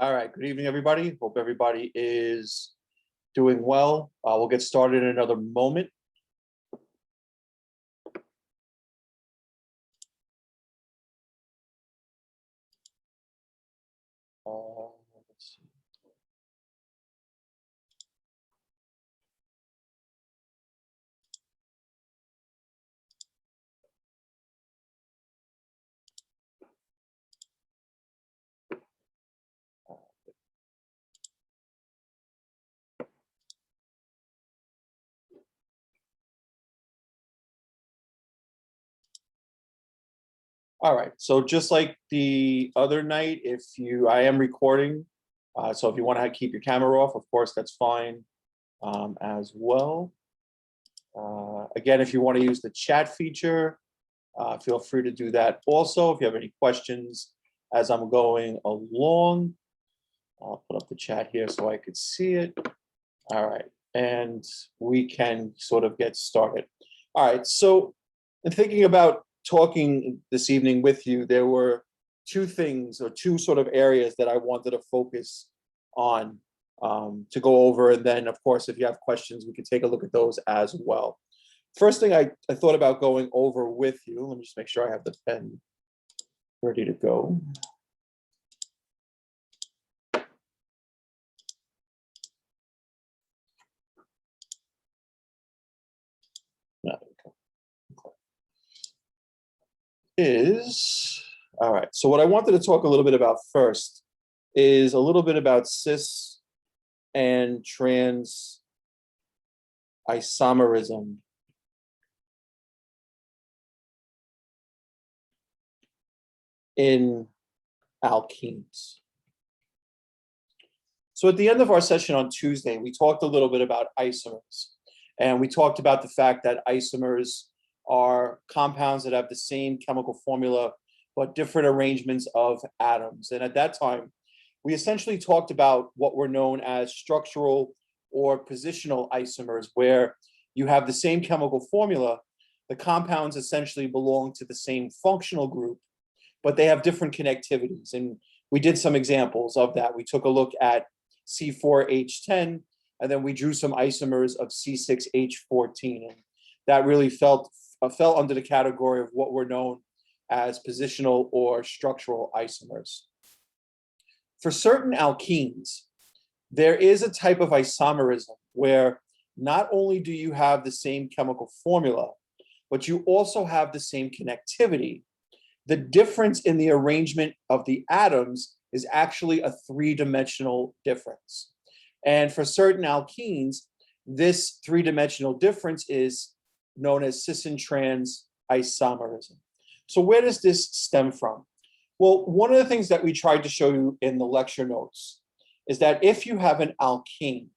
All right, good evening, everybody. Hope everybody is doing well. We'll get started in another moment. Let's see. All right, so just like the other night, I am recording, so if you want to keep your camera off, of course, that's fine as well. Again, if you want to use the chat feature, feel free to do that also. If you have any questions as I'm going along, I'll put up the chat here so I could see it. All right, and we can sort of get started. All right, so in thinking about talking this evening with you, there were two things or two sort of areas that I wanted to focus on to go over. And then, of course, if you have questions, we can take a look at those as well. First thing I thought about going over with you, let me just make sure I have the pen ready to go. All right, so what I wanted to talk a little bit about first is a little bit about cis and trans isomerism in alkenes. So at the end of our session on Tuesday, we talked a little bit about isomers, and we talked about the fact that isomers are compounds that have the same chemical formula, but different arrangements of atoms. And at that time, we essentially talked about what were known as structural or positional isomers, where you have the same chemical formula, the compounds essentially belong to the same functional group, but they have different connectivities. And we did some examples of that. We took a look at C4H10, and then we drew some isomers of C6H14. And that really fell under the category of what were known as positional or structural isomers. For certain alkenes, there is a type of isomerism where not only do you have the same chemical formula, but you also have the same connectivity. The difference in the arrangement of the atoms is actually a three-dimensional difference. And for certain alkenes, this three-dimensional difference is known as cis and trans isomerism. So where does this stem from? Well, one of the things that we tried to show you in the lecture notes is that if you have an alkene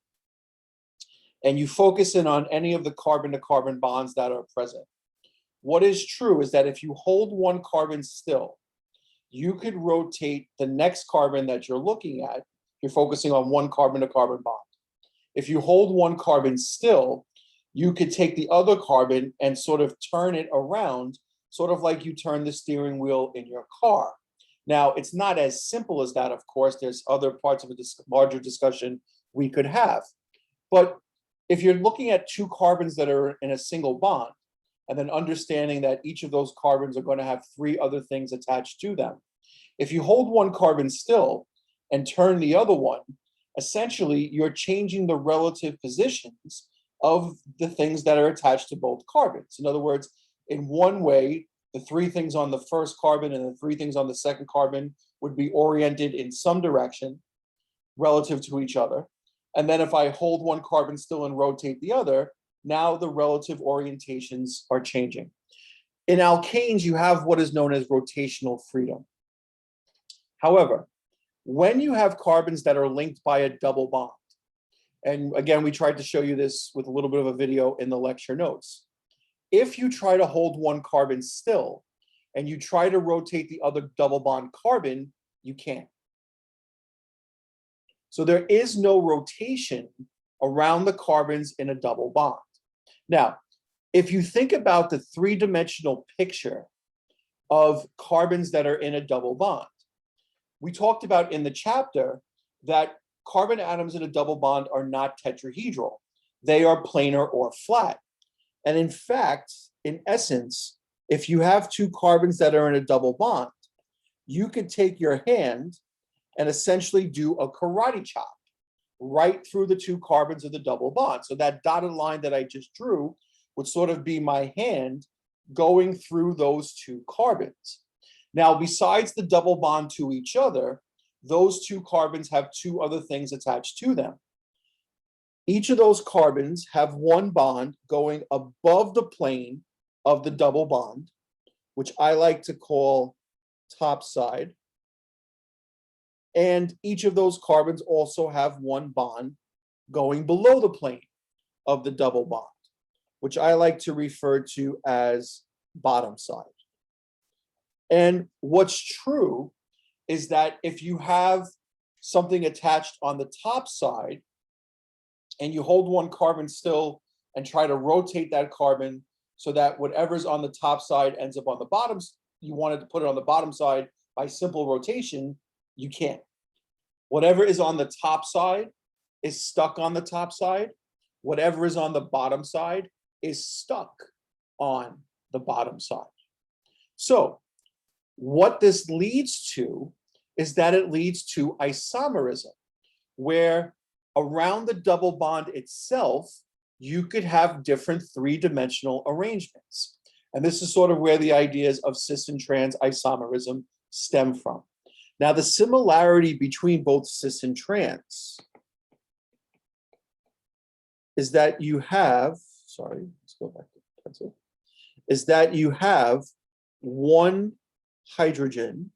and you focus in on any of the carbon-to-carbon bonds that are present, what is true is that if you hold one carbon still, you could rotate the next carbon that you're looking at. You're focusing on one carbon-to-carbon bond. If you hold one carbon still, you could take the other carbon and sort of turn it around, sort of like you turn the steering wheel in your car. Now, it's not as simple as that, of course. There's other parts of a larger discussion we could have. But if you're looking at two carbons that are in a single bond, and then understanding that each of those carbons are going to have three other things attached to them, if you hold one carbon still and turn the other one, essentially you're changing the relative positions of the things that are attached to both carbons. In other words, in one way, the three things on the first carbon and the three things on the second carbon would be oriented in some direction relative to each other. And then if I hold one carbon still and rotate the other, now the relative orientations are changing. In alkanes, you have what is known as rotational freedom. However, when you have carbons that are linked by a double bond, and again, we tried to show you this with a little bit of a video in the lecture notes. If you try to hold one carbon still and you try to rotate the other double bond carbon, you can't. So there is no rotation around the carbons in a double bond. Now, if you think about the three-dimensional picture of carbons that are in a double bond, we talked about in the chapter that carbon atoms in a double bond are not tetrahedral. They are planar or flat. And in fact, in essence, if you have two carbons that are in a double bond, you could take your hand and essentially do a karate chop right through the two carbons of the double bond. So that dotted line that I just drew would sort of be my hand going through those two carbons. Now, besides the double bond to each other, those two carbons have two other things attached to them. Each of those carbons have one bond going above the plane of the double bond, which I like to call top side. And each of those carbons also have one bond going below the plane of the double bond, which I like to refer to as bottom side. And what's true is that if you have something attached on the top side and you hold one carbon still and try to rotate that carbon so that whatever's on the top side ends up on the bottom, you wanted to put it on the bottom side by simple rotation, you can't. Whatever is on the top side is stuck on the top side. Whatever is on the bottom side is stuck on the bottom side. So what this leads to is that it leads to isomerism, where around the double bond itself, you could have different three-dimensional arrangements. And this is sort of where the ideas of cis and trans isomerism stem from. Now, the similarity between both cis and trans is that you have, sorry, let's go back to the pencil, is that you have one hydrogen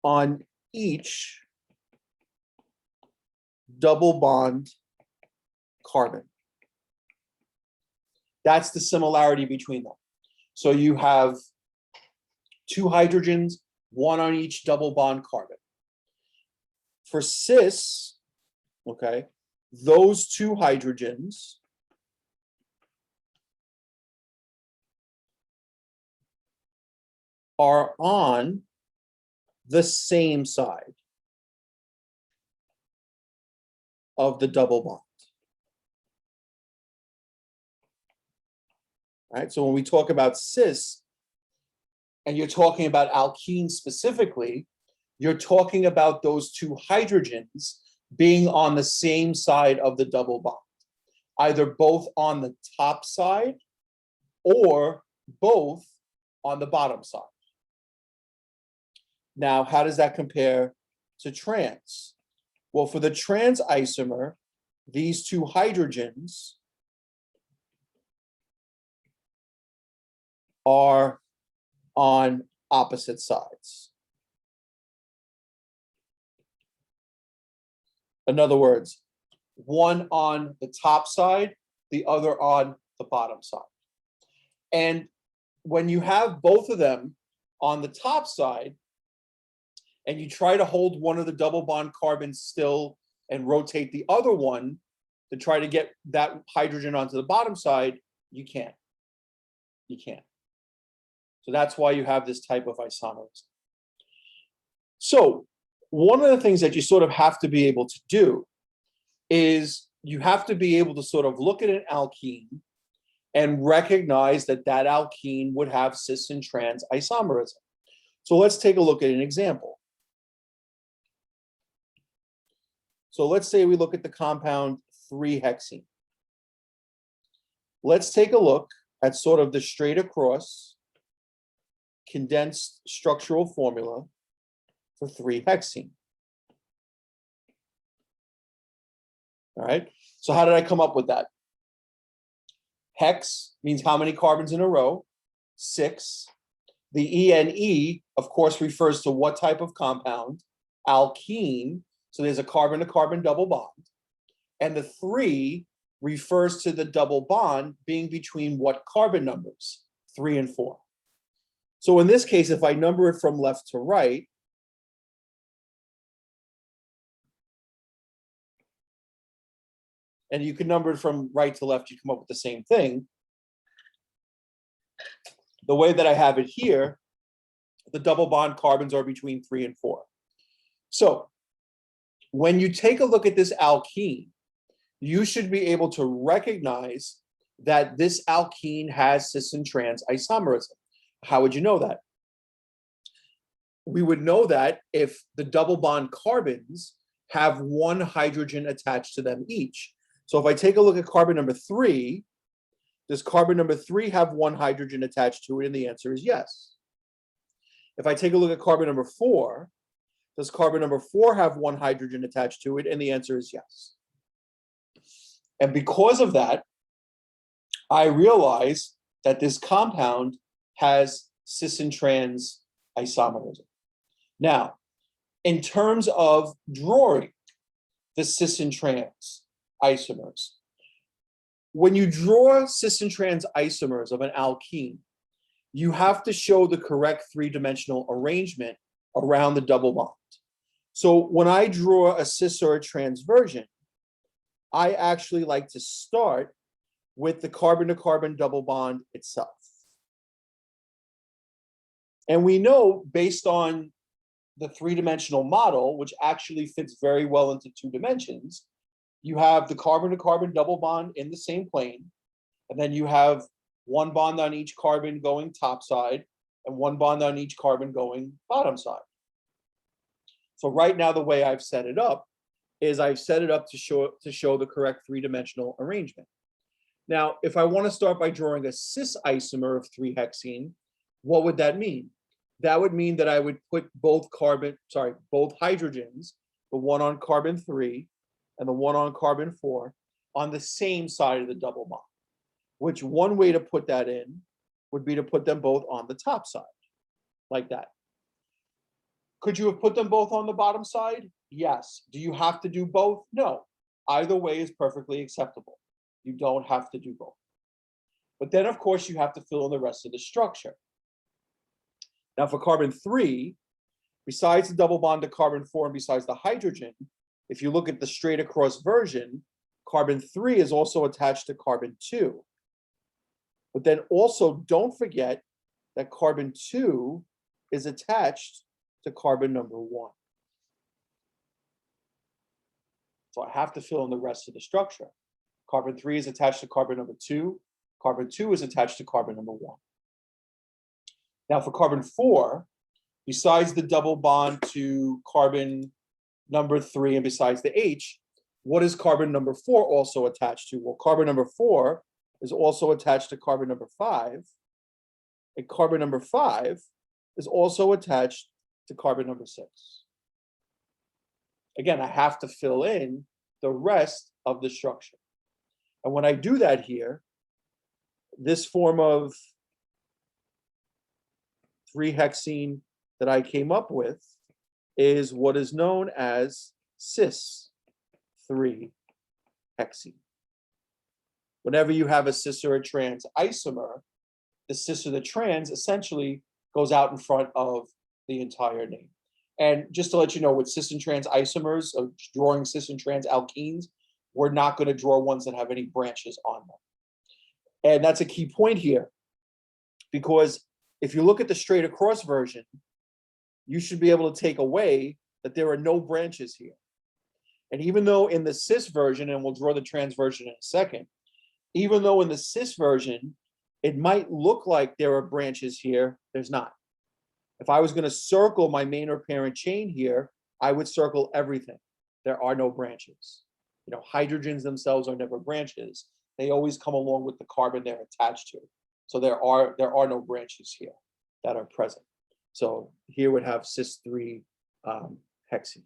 on each double bond carbon. That's the similarity between them. So you have two hydrogens, one on each double bond carbon. For cis, okay, those two hydrogens are on the same side of the double bond. All right, so when we talk about cis, and you're talking about alkenes specifically, you're talking about those two hydrogens being on the same side of the double bond, either both on the top side or both on the bottom side. Now, how does that compare to trans? Well, for the trans isomer, these two hydrogens are on opposite sides. In other words, one on the top side, the other on the bottom side. And when you have both of them on the top side, and you try to hold one of the double bond carbons still and rotate the other one to try to get that hydrogen onto the bottom side, you can't. You can't. So that's why you have this type of isomerism. So one of the things that you sort of have to be able to do is you have to be able to sort of look at an alkene and recognize that that alkene would have cis and trans isomerism. So let's take a look at an example. So let's say we look at the compound 3-hexene. Let's take a look at sort of the straight across condensed structural formula for 3-hexene. All right, so how did I come up with that? Hex means how many carbons in a row? 6. The ENE, of course, refers to what type of compound? Alkene. So there's a carbon-to-carbon double bond. And the 3 refers to the double bond being between what carbon numbers? 3 and 4. So in this case, if I number it from left to right, and you can number it from right to left, you come up with the same thing. The way that I have it here, the double bond carbons are between 3 and 4. So when you take a look at this alkene, you should be able to recognize that this alkene has cis and trans isomerism. How would you know that? We would know that if the double bond carbons have one hydrogen attached to them each. So if I take a look at carbon number 3, does carbon number 3 have one hydrogen attached to it? And the answer is yes. If I take a look at carbon number 4, does carbon number 4 have one hydrogen attached to it? And the answer is yes. And because of that, I realize that this compound has cis and trans isomerism. Now, in terms of drawing the cis and trans isomers, when you draw cis and trans isomers of an alkene, you have to show the correct three-dimensional arrangement around the double bond. So when I draw a cis or a trans version, I actually like to start with the carbon-to-carbon double bond itself. And we know, based on the three-dimensional model, which actually fits very well into 2 dimensions, you have the carbon-to-carbon double bond in the same plane, and then you have one bond on each carbon going top side, and one bond on each carbon going bottom side. So right now, the way I've set it up is I've set it up to show the correct three-dimensional arrangement. Now, if I want to start by drawing a cis isomer of 3-hexene, what would that mean? That would mean that I would put both hydrogens, the one on carbon 3 and the one on carbon 4, on the same side of the double bond, which one way to put that in would be to put them both on the top side, like that. Could you have put them both on the bottom side? Yes. Do you have to do both? No. Either way is perfectly acceptable. You don't have to do both. But then, of course, you have to fill in the rest of the structure. Now, for carbon 3, besides the double bond to carbon 4 and besides the hydrogen, if you look at the straight across version, carbon 3 is also attached to carbon 2. But then also don't forget that carbon 2 is attached to carbon number 1. So I have to fill in the rest of the structure. Carbon 3 is attached to carbon number 2. Carbon 2 is attached to carbon number 1. Now for carbon 4, besides the double bond to carbon number 3 and besides the H, what is carbon number 4 also attached to? Well, carbon number 4 is also attached to carbon number 5. And carbon number 5 is also attached to carbon number 6. Again, I have to fill in the rest of the structure. And when I do that here, this form of 3-hexene that I came up with is what is known as cis 3-hexene. Whenever you have a cis or a trans isomer, the cis or the trans essentially goes out in front of the entire name. And just to let you know, with cis and trans isomers, of drawing cis and trans alkenes, we're not going to draw ones that have any branches on them. And that's a key point here, because if you look at the straight across version, you should be able to take away that there are no branches here. And even though in the cis version, and we'll draw the trans version in a second, even though in the cis version, it might look like there are branches here, there's not. If I was going to circle my main or parent chain here, I would circle everything. There are no branches. You know, hydrogens themselves are never branches. They always come along with the carbon they're attached to. So there are no branches here that are present. So here would have cis-3 hexene.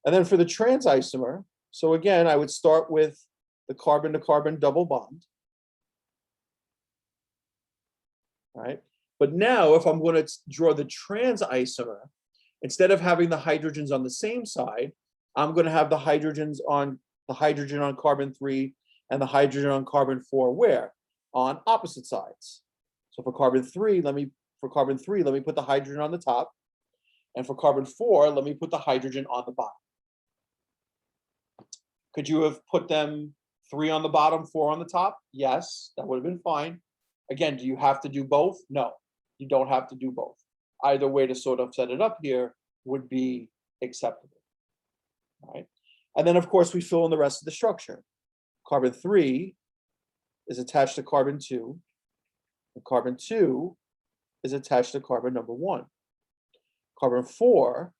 And then for the trans isomer, so again, I would start with the carbon-to-carbon double bond. All right. But now if I'm going to draw the trans isomer, instead of having the hydrogens on the same side, I'm going to have the hydrogen on carbon 3 and the hydrogen on carbon 4 where? On opposite sides. So for carbon 3, let me put the hydrogen on the top. And for carbon 4, let me put the hydrogen on the bottom. Could you have put them 3 on the bottom, 4 on the top? Yes, that would have been fine. Again, do you have to do both? No, you don't have to do both. Either way to sort of set it up here would be acceptable, right? And then, of course, we fill in the rest of the structure. Carbon 3 is attached to carbon 2, and carbon 2 is attached to carbon number 1. Carbon 4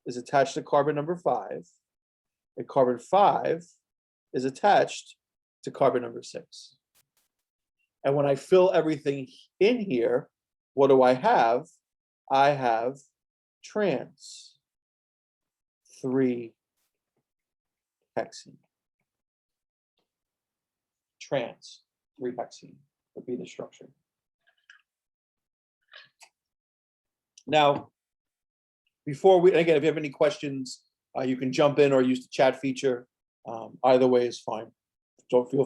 is attached to carbon number 5, and carbon 5 is attached to carbon number 6. And when I fill everything in here, what do I have? I have trans 3-hexene. Trans 3-hexene would be the structure. Now, before we, again, if you have any questions, you can jump in or use the chat feature. Either way is fine. So feel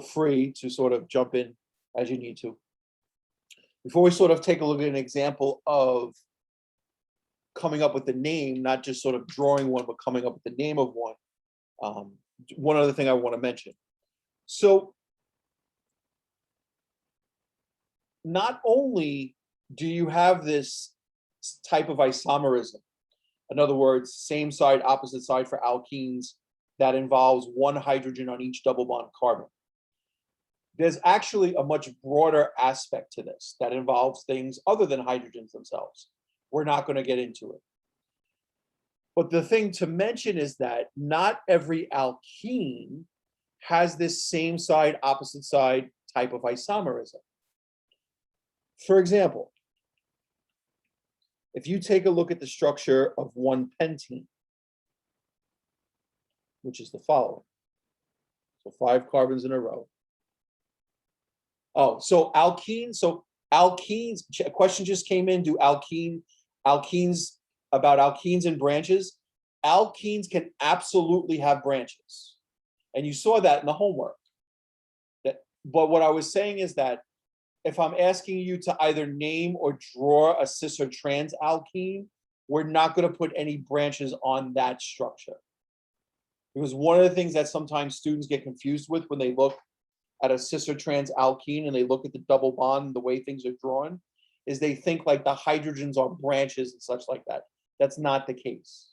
free to sort of jump in as you need to. Before we sort of take a look at an example of coming up with the name, not just sort of drawing one, but coming up with the name of one, one other thing I want to mention. So not only do you have this type of isomerism, in other words, same side, opposite side for alkenes that involves one hydrogen on each double bond carbon. There's actually a much broader aspect to this that involves things other than hydrogens themselves. We're not going to get into it. But the thing to mention is that not every alkene has this same side, opposite side type of isomerism. For example, if you take a look at the structure of 1-pentene, which is the following. So 5 carbons in a row. Oh, so alkenes, a question just came in, do alkenes and branches? Alkenes can absolutely have branches. And you saw that in the homework. But what I was saying is that if I'm asking you to either name or draw a cis or trans alkene, we're not going to put any branches on that structure. Because one of the things that sometimes students get confused with when they look at a cis or trans alkene and they look at the double bond, the way things are drawn, is they think like the hydrogens are branches and such like that. That's not the case.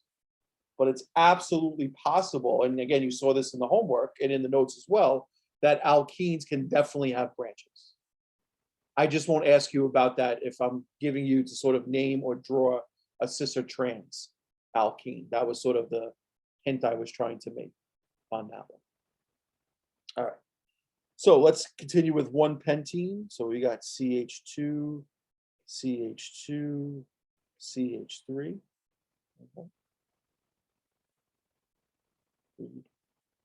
But it's absolutely possible, and again, you saw this in the homework and in the notes as well, that alkenes can definitely have branches. I just won't ask you about that if I'm giving you to sort of name or draw a cis or trans alkene. That was sort of the hint I was trying to make on that one. All right. So let's continue with 1-pentene. So we got CH2, CH2, CH3. Okay. 3,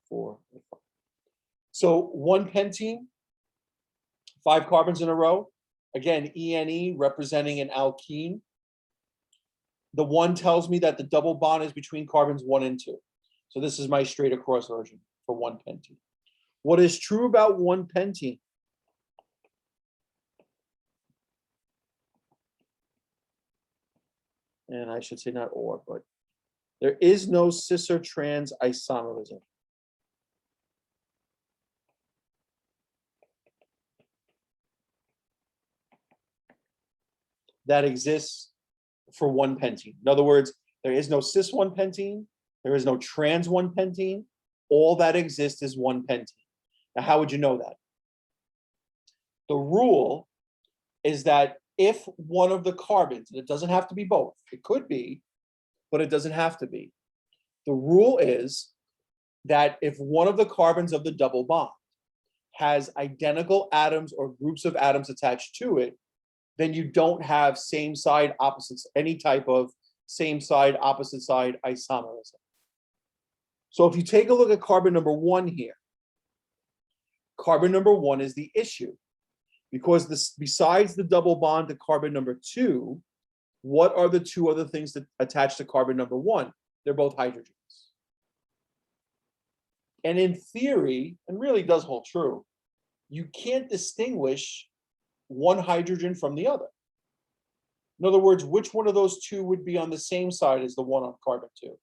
4, 5. So 1-pentene, 5 carbons in a row. Again, ENE representing an alkene. The 1 tells me that the double bond is between carbons 1 and 2. So this is my straight across version for 1-pentene. What is true about 1-pentene? And I should say not or, but there is no cis or trans isomerism. That exists for 1-pentene. In other words, there is no cis 1-pentene, there is no trans 1-pentene. All that exists is 1-pentene. Now, how would you know that? The rule is that if one of the carbons, and it doesn't have to be both, it could be, but it doesn't have to be. The rule is that if one of the carbons of the double bond has identical atoms or groups of atoms attached to it, then you don't have same side opposites, any type of same side opposite side isomerism. So if you take a look at carbon number 1 here, carbon number 1 is the issue, because this, besides the double bond to carbon number 2, what are the 2 other things that attach to carbon number 1? They're both hydrogens. And in theory, and really does hold true, you can't distinguish one hydrogen from the other. In other words, which one of those 2 would be on the same side as the one on carbon 2?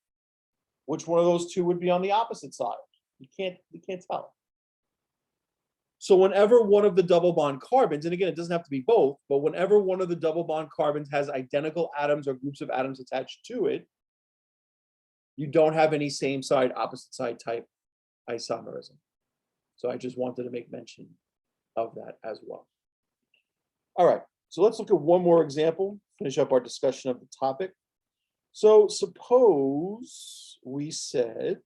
Which one of those 2 would be on the opposite side? You can't tell. So whenever one of the double bond carbons, and again, it doesn't have to be both, but whenever one of the double bond carbons has identical atoms or groups of atoms attached to it, you don't have any same side, opposite side type isomerism. So I just wanted to make mention of that as well. All right, so let's look at one more example, finish up our discussion of the topic. So suppose we said,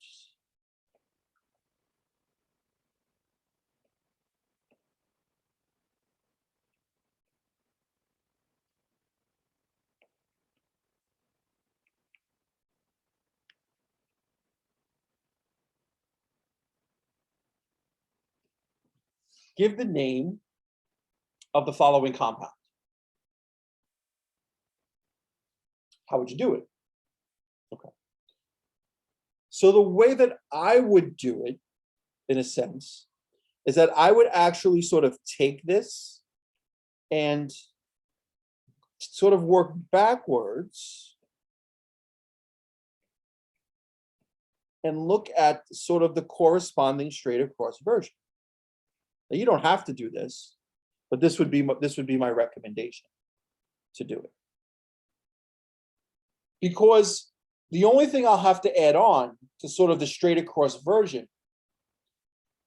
give the name of the following compound. How would you do it? Okay. So the way that I would do it, in a sense, is that I would actually sort of take this and sort of work backwards and look at sort of the corresponding straight across version. Now, you don't have to do this, but this would be my recommendation to do it. Because the only thing I'll have to add on to sort of the straight across version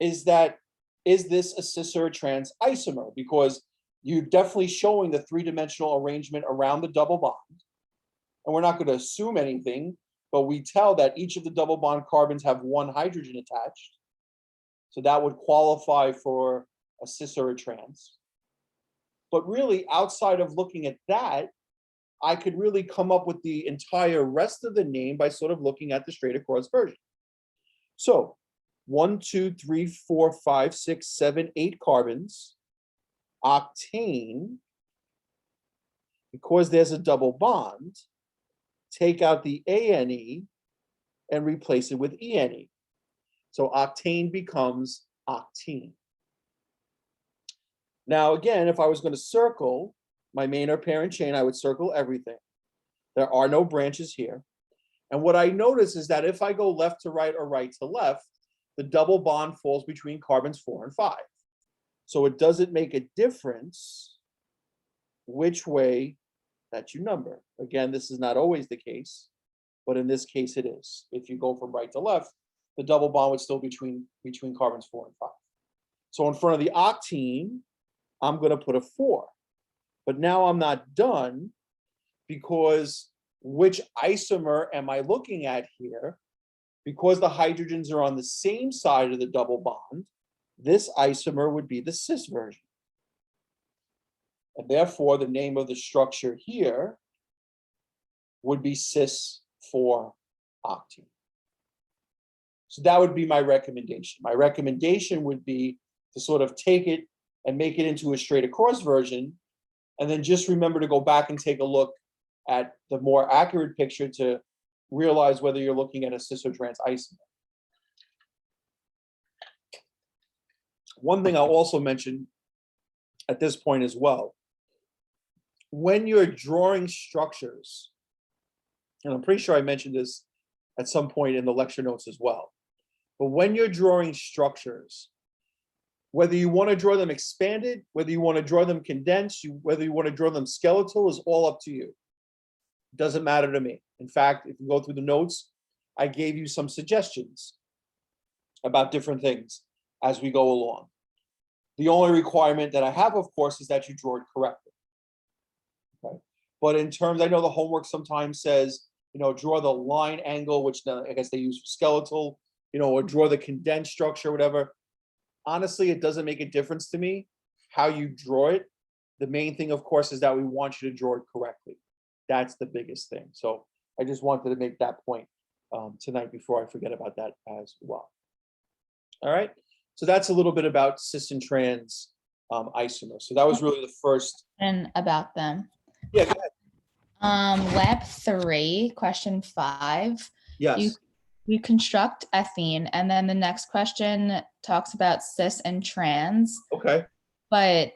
is that, is this a cis or a trans isomer? Because you're definitely showing the three-dimensional arrangement around the double bond. And we're not going to assume anything, but we tell that each of the double bond carbons have one hydrogen attached. So that would qualify for a cis or a trans. But really, outside of looking at that, I could really come up with the entire rest of the name by sort of looking at the straight across version. So 1, 2, 3, 4, 5, 6, 7, 8 carbons, octane, because there's a double bond, take out the ANE and replace it with ENE. So octane becomes octene. Now, again, if I was going to circle my main or parent chain, I would circle everything. There are no branches here. And what I notice is that if I go left to right or right to left, the double bond falls between carbons 4 and 5. So it doesn't make a difference which way that you number. Again, this is not always the case, but in this case it is. If you go from right to left, the double bond would still be between carbons 4 and 5. So in front of the octene, I'm going to put a 4. But now I'm not done, because which isomer am I looking at here? Because the hydrogens are on the same side of the double bond, this isomer would be the cis version. And therefore, the name of the structure here would be cis-4-octene. So that would be my recommendation. My recommendation would be to sort of take it and make it into a straight across version, and then just remember to go back and take a look at the more accurate picture to realize whether you're looking at a cis or trans isomer. One thing I'll also mention at this point as well, when you're drawing structures, and I'm pretty sure I mentioned this at some point in the lecture notes as well, but when you're drawing structures, whether you want to draw them expanded, whether you want to draw them condensed, whether you want to draw them skeletal is all up to you. It doesn't matter to me. In fact, if you go through the notes, I gave you some suggestions about different things as we go along. The only requirement that I have, of course, is that you draw it correctly. Okay? But in terms, I know the homework sometimes says, draw the line angle, which I guess they use for skeletal, or draw the condensed structure, whatever. Honestly, it doesn't make a difference to me how you draw it. The main thing, of course, is that we want you to draw it correctly. That's the biggest thing. So I just wanted to make that point tonight before I forget about that as well. All right. So that's a little bit about cis and trans isomers. So that was really the first. And about them. Yeah, go ahead. Lab 3, question 5. Yes. You construct ethene, and then the next question talks about cis and trans. Okay. But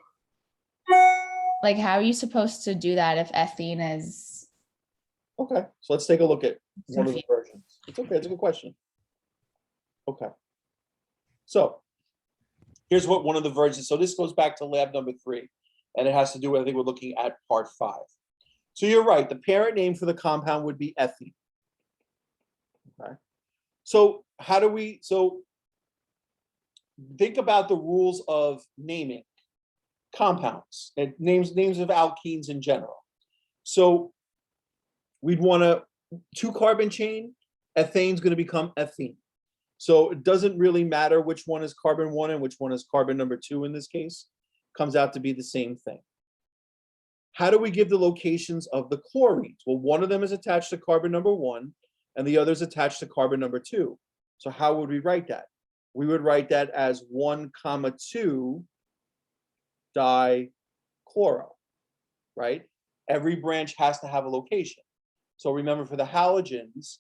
like, how are you supposed to do that if ethene is? Okay, so let's take a look at one of the versions. It's okay, it's a good question. Okay. So here's what one of the versions, so this goes back to lab number 3, and it has to do with, I think we're looking at part 5. So you're right, the parent name for the compound would be ethene. Okay. So think about the rules of naming compounds and names of alkenes in general. So we'd want a 2-carbon chain, ethane's going to become ethene. So it doesn't really matter which one is carbon 1 and which one is carbon number 2 in this case. Comes out to be the same thing. How do we give the locations of the chlorines? Well, one of them is attached to carbon number 1 and the other is attached to carbon number 2. So how would we write that? We would write that as 1,2 dichloro, right? Every branch has to have a location. So remember, for the halogens,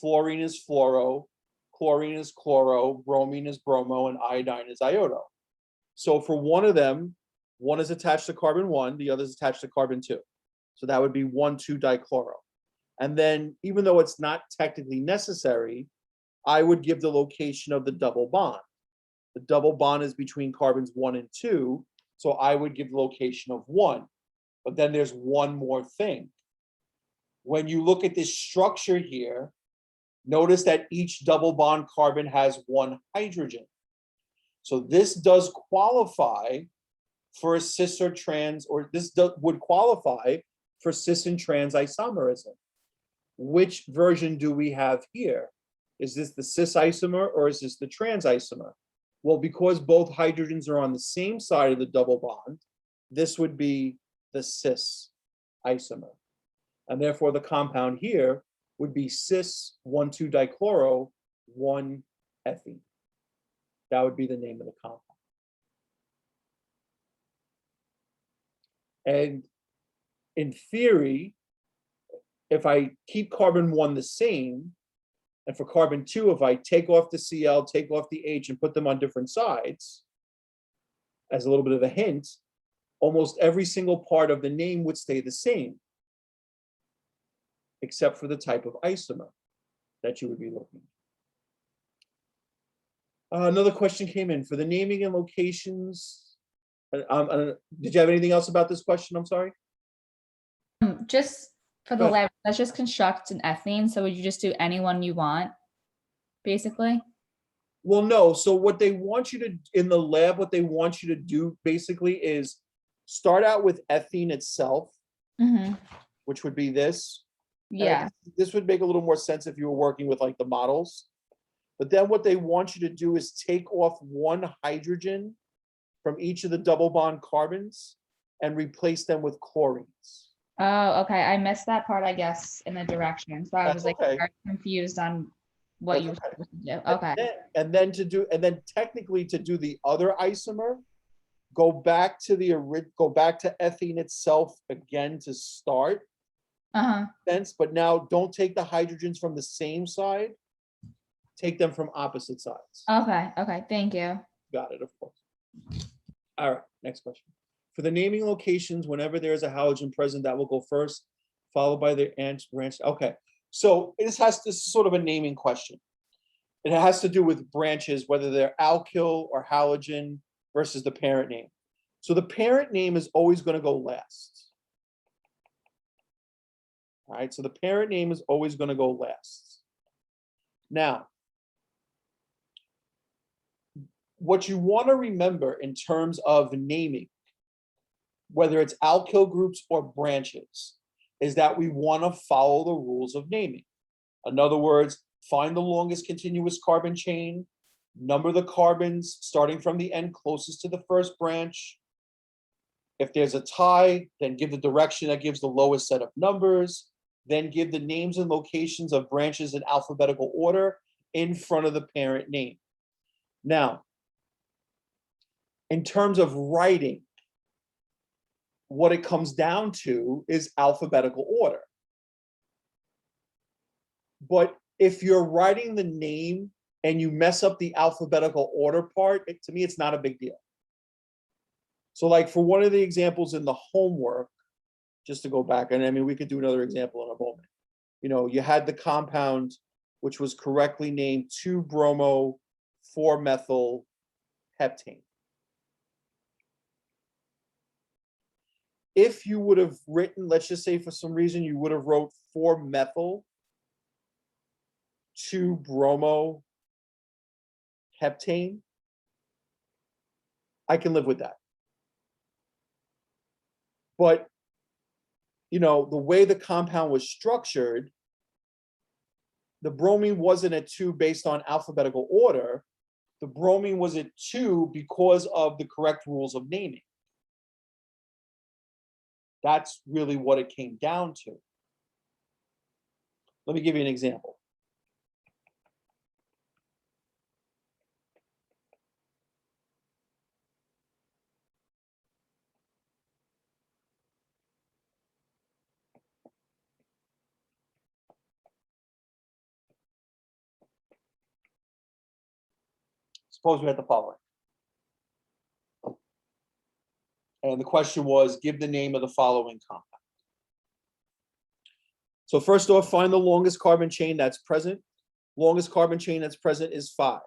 fluorine is fluoro, chlorine is chloro, bromine is bromo, and iodine is iodo. So for one of them, one is attached to carbon 1, the other is attached to carbon 2. So that would be 1,2-dichloro. And then, even though it's not technically necessary, I would give the location of the double bond. The double bond is between carbons 1 and 2, so I would give the location of 1. But then there's one more thing. When you look at this structure here, notice that each double bond carbon has 1 hydrogen. So this does qualify for a cis or trans, or would qualify for cis and trans isomerism. Which version do we have here? Is this the cis isomer or is this the trans isomer? Well, because both hydrogens are on the same side of the double bond, this would be the cis isomer. And therefore the compound here would be cis 1,2-dichloro 1-ethene. That would be the name of the compound. And in theory, if I keep carbon 1 the same, and for carbon 2, if I take off the Cl, take off the H, and put them on different sides, as a little bit of a hint, almost every single part of the name would stay the same, except for the type of isomer that you would be looking at. Another question came in for the naming and locations. Did you have anything else about this question? I'm sorry. Just for the Go ahead. lab, let's just construct an ethene. So would you just do any one you want, basically? Well, no. So what they want you to, in the lab, what they want you to do basically is start out with ethene itself, which would be this. Yeah. This would make a little more sense if you were working with like the models. But then what they want you to do is take off 1 hydrogen from each of the double bond carbons and replace them with chlorines. Oh, okay. I missed that part, I guess, in the direction. So I That's was like okay. very confused on what That's you were okay. supposed to do. Okay. And then technically to do the other isomer, go back to ethene itself again to start. But now don't take the hydrogens from the same side. Take them from opposite sides. Okay. Okay. Thank you. Got it, of course. All right, next question. For the naming locations, whenever there is a halogen present, that will go first, followed by the branch. Okay, so this is sort of a naming question. It has to do with branches, whether they're alkyl or halogen versus the parent name. So the parent name is always going to go last. All right, so the parent name is always going to go last. Now, what you want to remember in terms of naming, whether it's alkyl groups or branches, is that we want to follow the rules of naming. In other words, find the longest continuous carbon chain, number the carbons starting from the end closest to the first branch. If there's a tie, then give the direction that gives the lowest set of numbers, then give the names and locations of branches in alphabetical order in front of the parent name. Now, in terms of writing, what it comes down to is alphabetical order. But if you're writing the name and you mess up the alphabetical order part, to me, it's not a big deal. So like for one of the examples in the homework, just to go back, and I mean, we could do another example in a moment. You know, you had the compound, which was correctly named 2-bromo 4-methyl heptane. if you would have written, let's just say for some reason you would have wrote 4-methyl 2-bromoheptane, I can live with that. But, you know, the way the compound was structured, the bromine wasn't at 2 based on alphabetical order. The bromine was at 2 because of the correct rules of naming. That's really what it came down to. Let me give you an example. Suppose we had the following. And the question was, give the name of the following compound. So first off, find the longest carbon chain that's present. Longest carbon chain that's present is 5.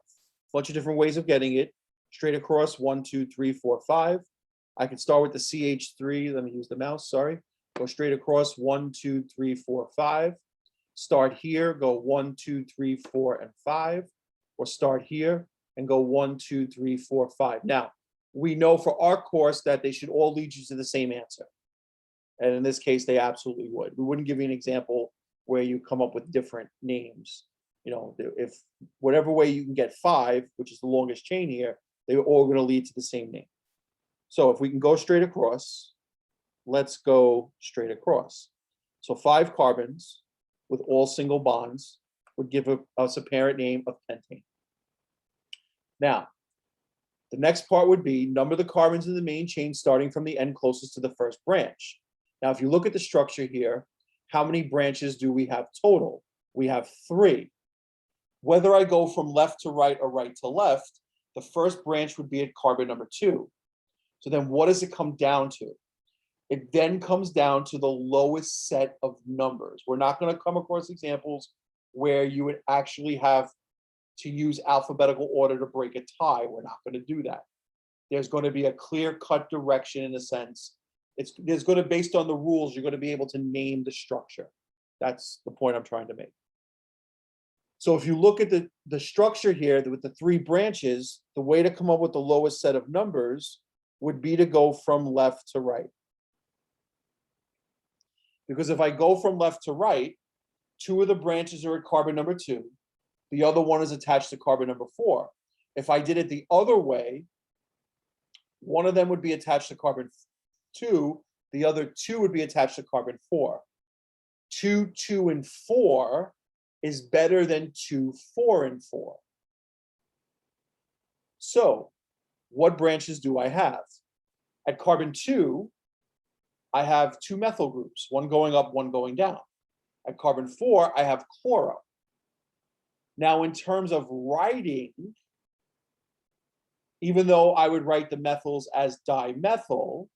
Bunch of different ways of getting it. Straight across, 1, 2, 3, 4, 5. I can start with the CH3. Let me use the mouse, sorry. Go straight across, 1, 2, 3, 4, 5. Start here, go 1, 2, 3, 4, and 5. Or start here and go 1, 2, 3, 4, 5. Now, we know for our course that they should all lead you to the same answer. And in this case, they absolutely would. We wouldn't give you an example where you come up with different names. You know, if whatever way you can get 5, which is the longest chain here, they're all going to lead to the same name. So if we can go straight across, let's go straight across. So 5 carbons with all single bonds would give us a parent name of pentane. Now, the next part would be number the carbons in the main chain starting from the end closest to the first branch. Now, if you look at the structure here, how many branches do we have total? We have 3. Whether I go from left to right or right to left, the first branch would be at carbon number 2. So then what does it come down to? It then comes down to the lowest set of numbers. We're not going to come across examples where you would actually have to use alphabetical order to break a tie. We're not going to do that. There's going to be a clear-cut direction in a sense. There's going to, based on the rules, you're going to be able to name the structure. That's the point I'm trying to make. So if you look at the structure here with the 3 branches, the way to come up with the lowest set of numbers would be to go from left to right. Because if I go from left to right, 2 of the branches are at carbon number 2. The other one is attached to carbon number 4. If I did it the other way, one of them would be attached to carbon 2. The other 2 would be attached to carbon 4. 2, 2, and 4 is better than 2, 4, and 4. So what branches do I have? At carbon 2, I have 2 methyl groups, one going up, one going down. At carbon 4, I have chloro. Now, in terms of writing, even though I would write the methyls as dimethyl,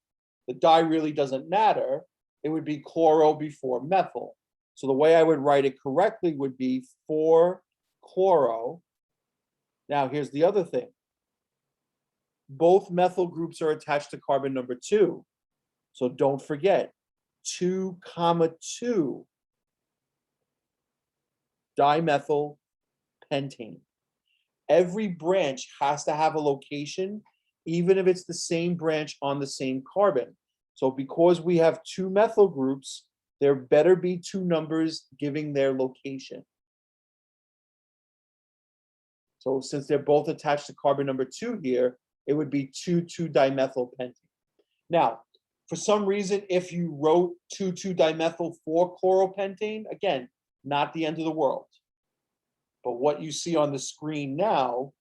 the di really doesn't matter. It would be chloro before methyl. So the way I would write it correctly would be 4-chloro. Now, here's the other thing. Both methyl groups are attached to carbon number 2. So don't forget, 2, 2, dimethyl pentane. Every branch has to have a location, even if it's the same branch on the same carbon. So because we have 2 methyl groups, there better be 2 numbers giving their location. So since they're both attached to carbon number 2 here, it would be 2,2-dimethyl pentane. Now, for some reason, if you wrote 2,2-dimethyl 4-chloropentane, again, not the end of the world. But what you see on the screen now,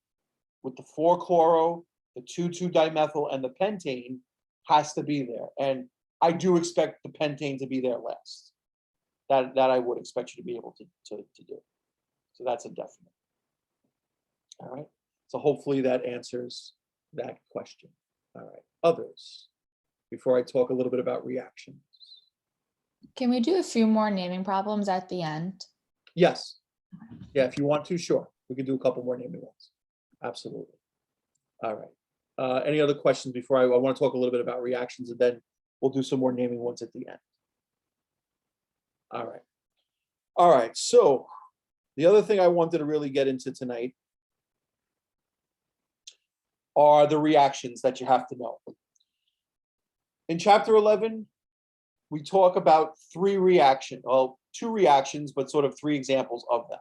with the 4-chloro, the 2,2-dimethyl, and the pentane, has to be there. And I do expect the pentane to be there last. That I would expect you to be able to do. So that's a definite. All right. So hopefully that answers that question. All right. Others, before I talk a little bit about reactions. Can we do a few more naming problems at the end? Yes. Yeah, if you want to, sure. We can do a couple more naming ones. Absolutely. All right. Any other questions before I want to talk a little bit about reactions, and then we'll do some more naming ones at the end. All right. All right, so the other thing I wanted to really get into tonight are the reactions that you have to know. In chapter 11, we talk about two reactions, but sort of three examples of them.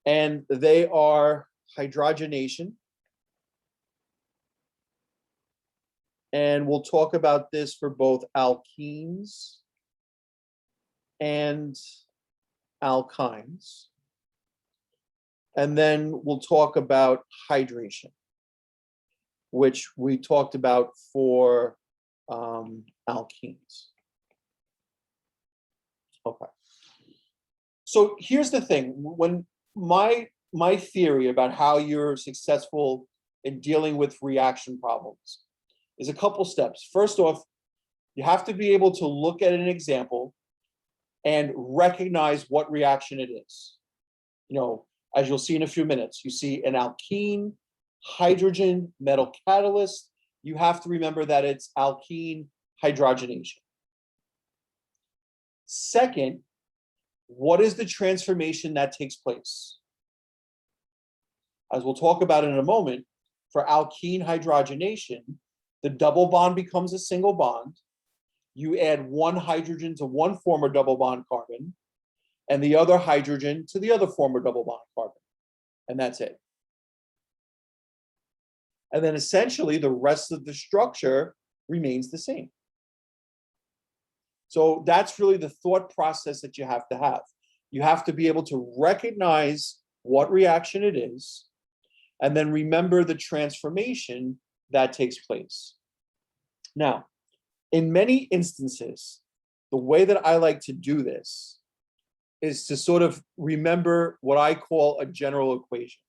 And they are hydrogenation. And we'll talk about this for both alkenes and alkynes. And then we'll talk about hydration, which we talked about for alkenes. Okay. So here's the thing. When my theory about how you're successful in dealing with reaction problems is a couple steps. First off, you have to be able to look at an example and recognize what reaction it is. You know, as you'll see in a few minutes, you see an alkene, hydrogen, metal catalyst. You have to remember that it's alkene hydrogenation. Second, what is the transformation that takes place? As we'll talk about in a moment, for alkene hydrogenation, the double bond becomes a single bond. You add one hydrogen to one former double bond carbon, and the other hydrogen to the other former double bond carbon. And that's it. And then essentially the rest of the structure remains the same. So that's really the thought process that you have to have. You have to be able to recognize what reaction it is, and then remember the transformation that takes place. Now, in many instances, the way that I like to do this is to sort of remember what I call a general equation.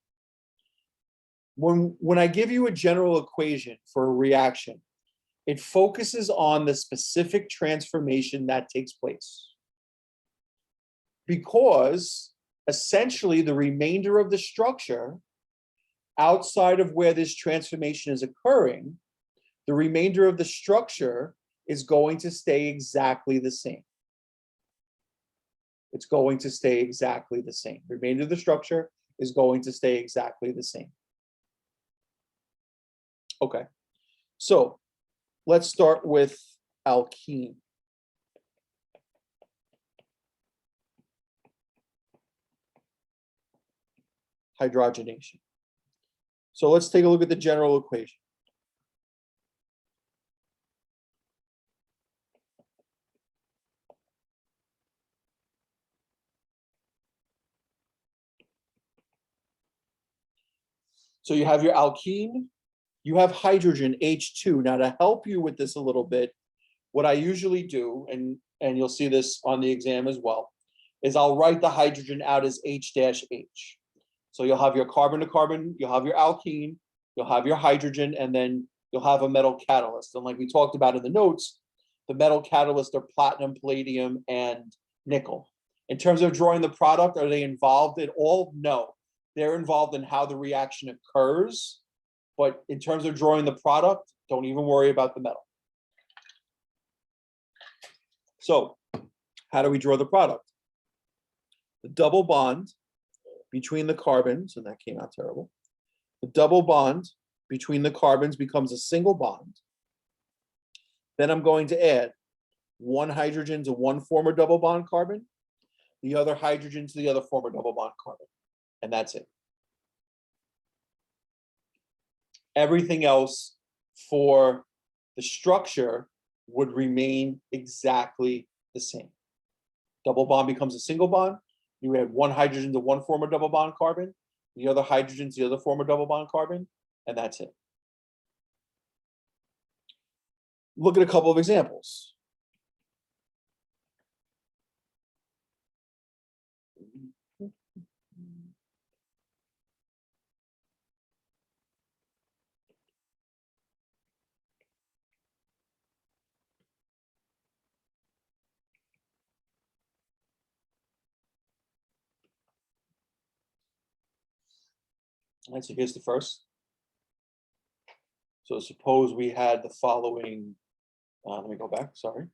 When I give you a general equation for a reaction, it focuses on the specific transformation that takes place. Because essentially the remainder of the structure, outside of where this transformation is occurring, the remainder of the structure is going to stay exactly the same. It's going to stay exactly the same. The remainder of the structure is going to stay exactly the same. Okay, so let's start with alkene. Hydrogenation. So let's take a look at the general equation. So you have your alkene, you have hydrogen, H2. Now to help you with this a little bit, what I usually do, and you'll see this on the exam as well, is I'll write the hydrogen out as H-H. So you'll have your carbon to carbon, you'll have your alkene, you'll have your hydrogen, and then you'll have a metal catalyst. And like we talked about in the notes, the metal catalysts are platinum, palladium, and nickel. In terms of drawing the product, are they involved at all? No. They're involved in how the reaction occurs, but in terms of drawing the product, don't even worry about the metal. So how do we draw the product? The double bond between the carbons, and that came out terrible. The double bond between the carbons becomes a single bond. Then I'm going to add one hydrogen to one former double bond carbon, the other hydrogen to the other former double bond carbon. And that's it. Everything else for the structure would remain exactly the same. Double bond becomes a single bond. You add one hydrogen to one former double bond carbon, the other hydrogen to the other former double bond carbon, and that's it. Look at a couple of examples. All right, so here's the first. So suppose we had the following Let me go back, sorry.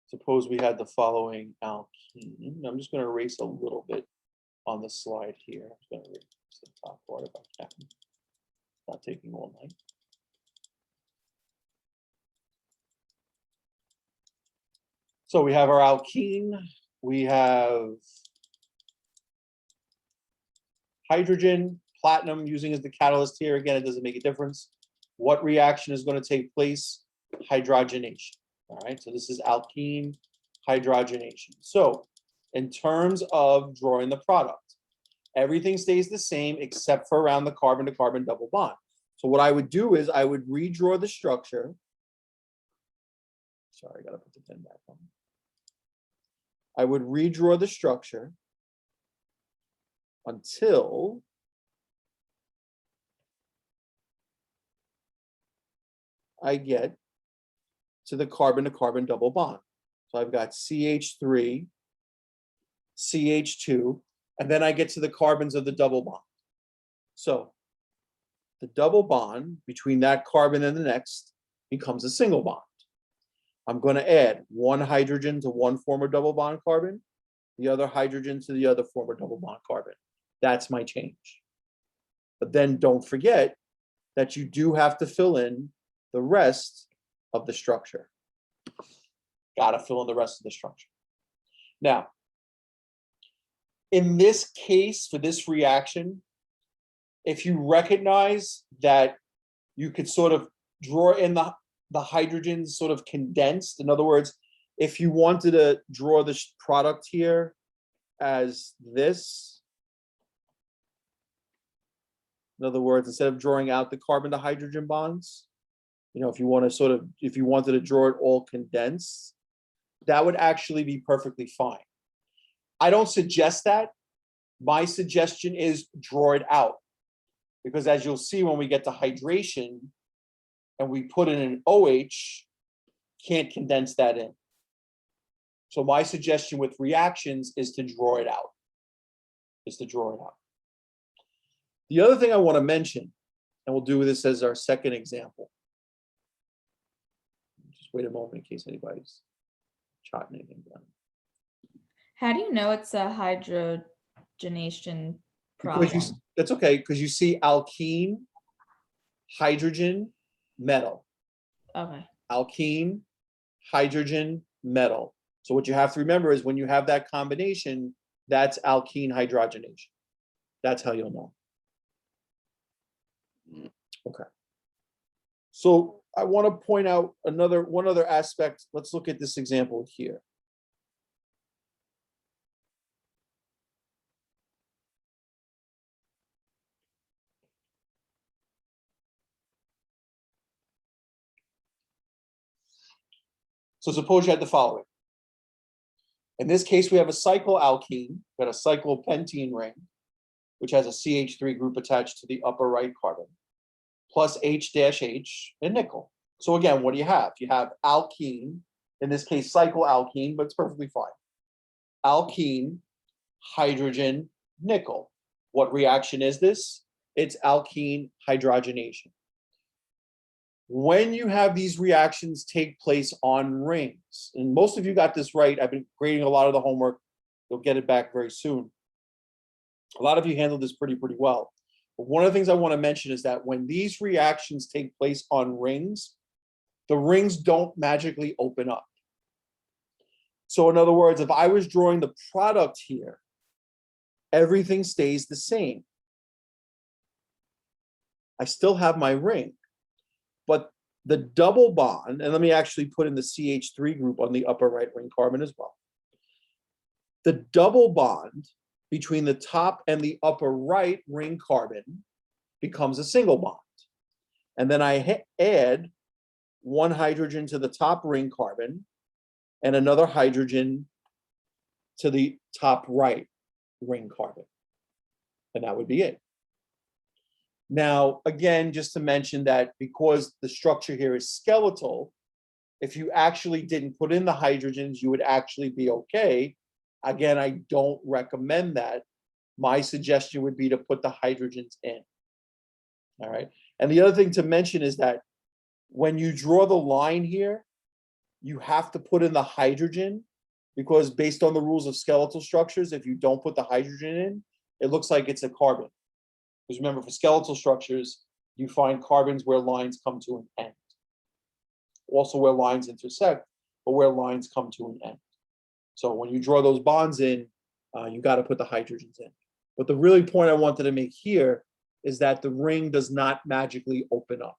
Suppose we had the following alkene. I'm just gonna erase a little bit on the slide here. I'm just gonna erase the top part if I can. Not taking all night. So we have our alkene, we have hydrogen, platinum using as the catalyst here. Again, it doesn't make a difference. What reaction is going to take place? Hydrogenation. All right, so this is alkene hydrogenation. So in terms of drawing the product, everything stays the same except for around the carbon to carbon double bond. So what I would do is I would redraw the structure. Sorry, I got to put the pen back on. I would redraw the structure until I get to the carbon to carbon double bond. So I've got CH3, CH2, and then I get to the carbons of the double bond. So the double bond between that carbon and the next becomes a single bond. I'm going to add one hydrogen to one former double bond carbon, the other hydrogen to the other former double bond carbon. That's my change. But then don't forget that you do have to fill in the rest of the structure. Got to fill in the rest of the structure. Now, in this case, for this reaction, if you recognize that you could sort of draw in the hydrogens sort of condensed, in other words, if you wanted to draw this product here as this, in other words, instead of drawing out the carbon to hydrogen bonds, you know, if you want to sort of, if you wanted to draw it all condensed, that would actually be perfectly fine. I don't suggest that. My suggestion is draw it out, because as you'll see when we get to hydration and we put in an OH, can't condense that in. So my suggestion with reactions is to draw it out, The other thing I want to mention, and we'll do this as our second example. Just wait a moment in case anybody's jotting anything down. How do you know it's a hydrogenation problem? Because that's okay, because you see alkene, hydrogen, metal. Okay. Alkene, hydrogen, metal. So what you have to remember is when you have that combination, that's alkene hydrogenation. That's how you'll know. Okay. So I want to point out one other aspect. Let's look at this example here. So suppose you had the following. In this case, we have a cycloalkene, got a cyclopentene ring, which has a CH3 group attached to the upper right carbon, plus H-H and nickel. So again, what do you have? You have alkene, in this case, cycloalkene, but it's perfectly fine. Alkene, hydrogen, nickel. What reaction is this? It's alkene hydrogenation. When you have these reactions take place on rings, and most of you got this right, I've been grading a lot of the homework, you'll get it back very soon. A lot of you handled this pretty well. But one of the things I want to mention is that when these reactions take place on rings, the rings don't magically open up. So in other words, if I was drawing the product here, everything stays the same. I still have my ring. But the double bond, and let me actually put in the CH3 group on the upper right ring carbon as well. The double bond between the top and the upper right ring carbon becomes a single bond. And then I add one hydrogen to the top ring carbon and another hydrogen to the top right ring carbon. And that would be it. Now, again, just to mention that because the structure here is skeletal, if you actually didn't put in the hydrogens, you would actually be okay. Again, I don't recommend that. My suggestion would be to put the hydrogens in. All right. And the other thing to mention is that when you draw the line here, you have to put in the hydrogen, because based on the rules of skeletal structures, if you don't put the hydrogen in, it looks like it's a carbon. Because remember, for skeletal structures, you find carbons where lines come to an end. Also where lines intersect, but where lines come to an end. So when you draw those bonds in, you got to put the hydrogens in. But the really point I wanted to make here is that the ring does not magically open up.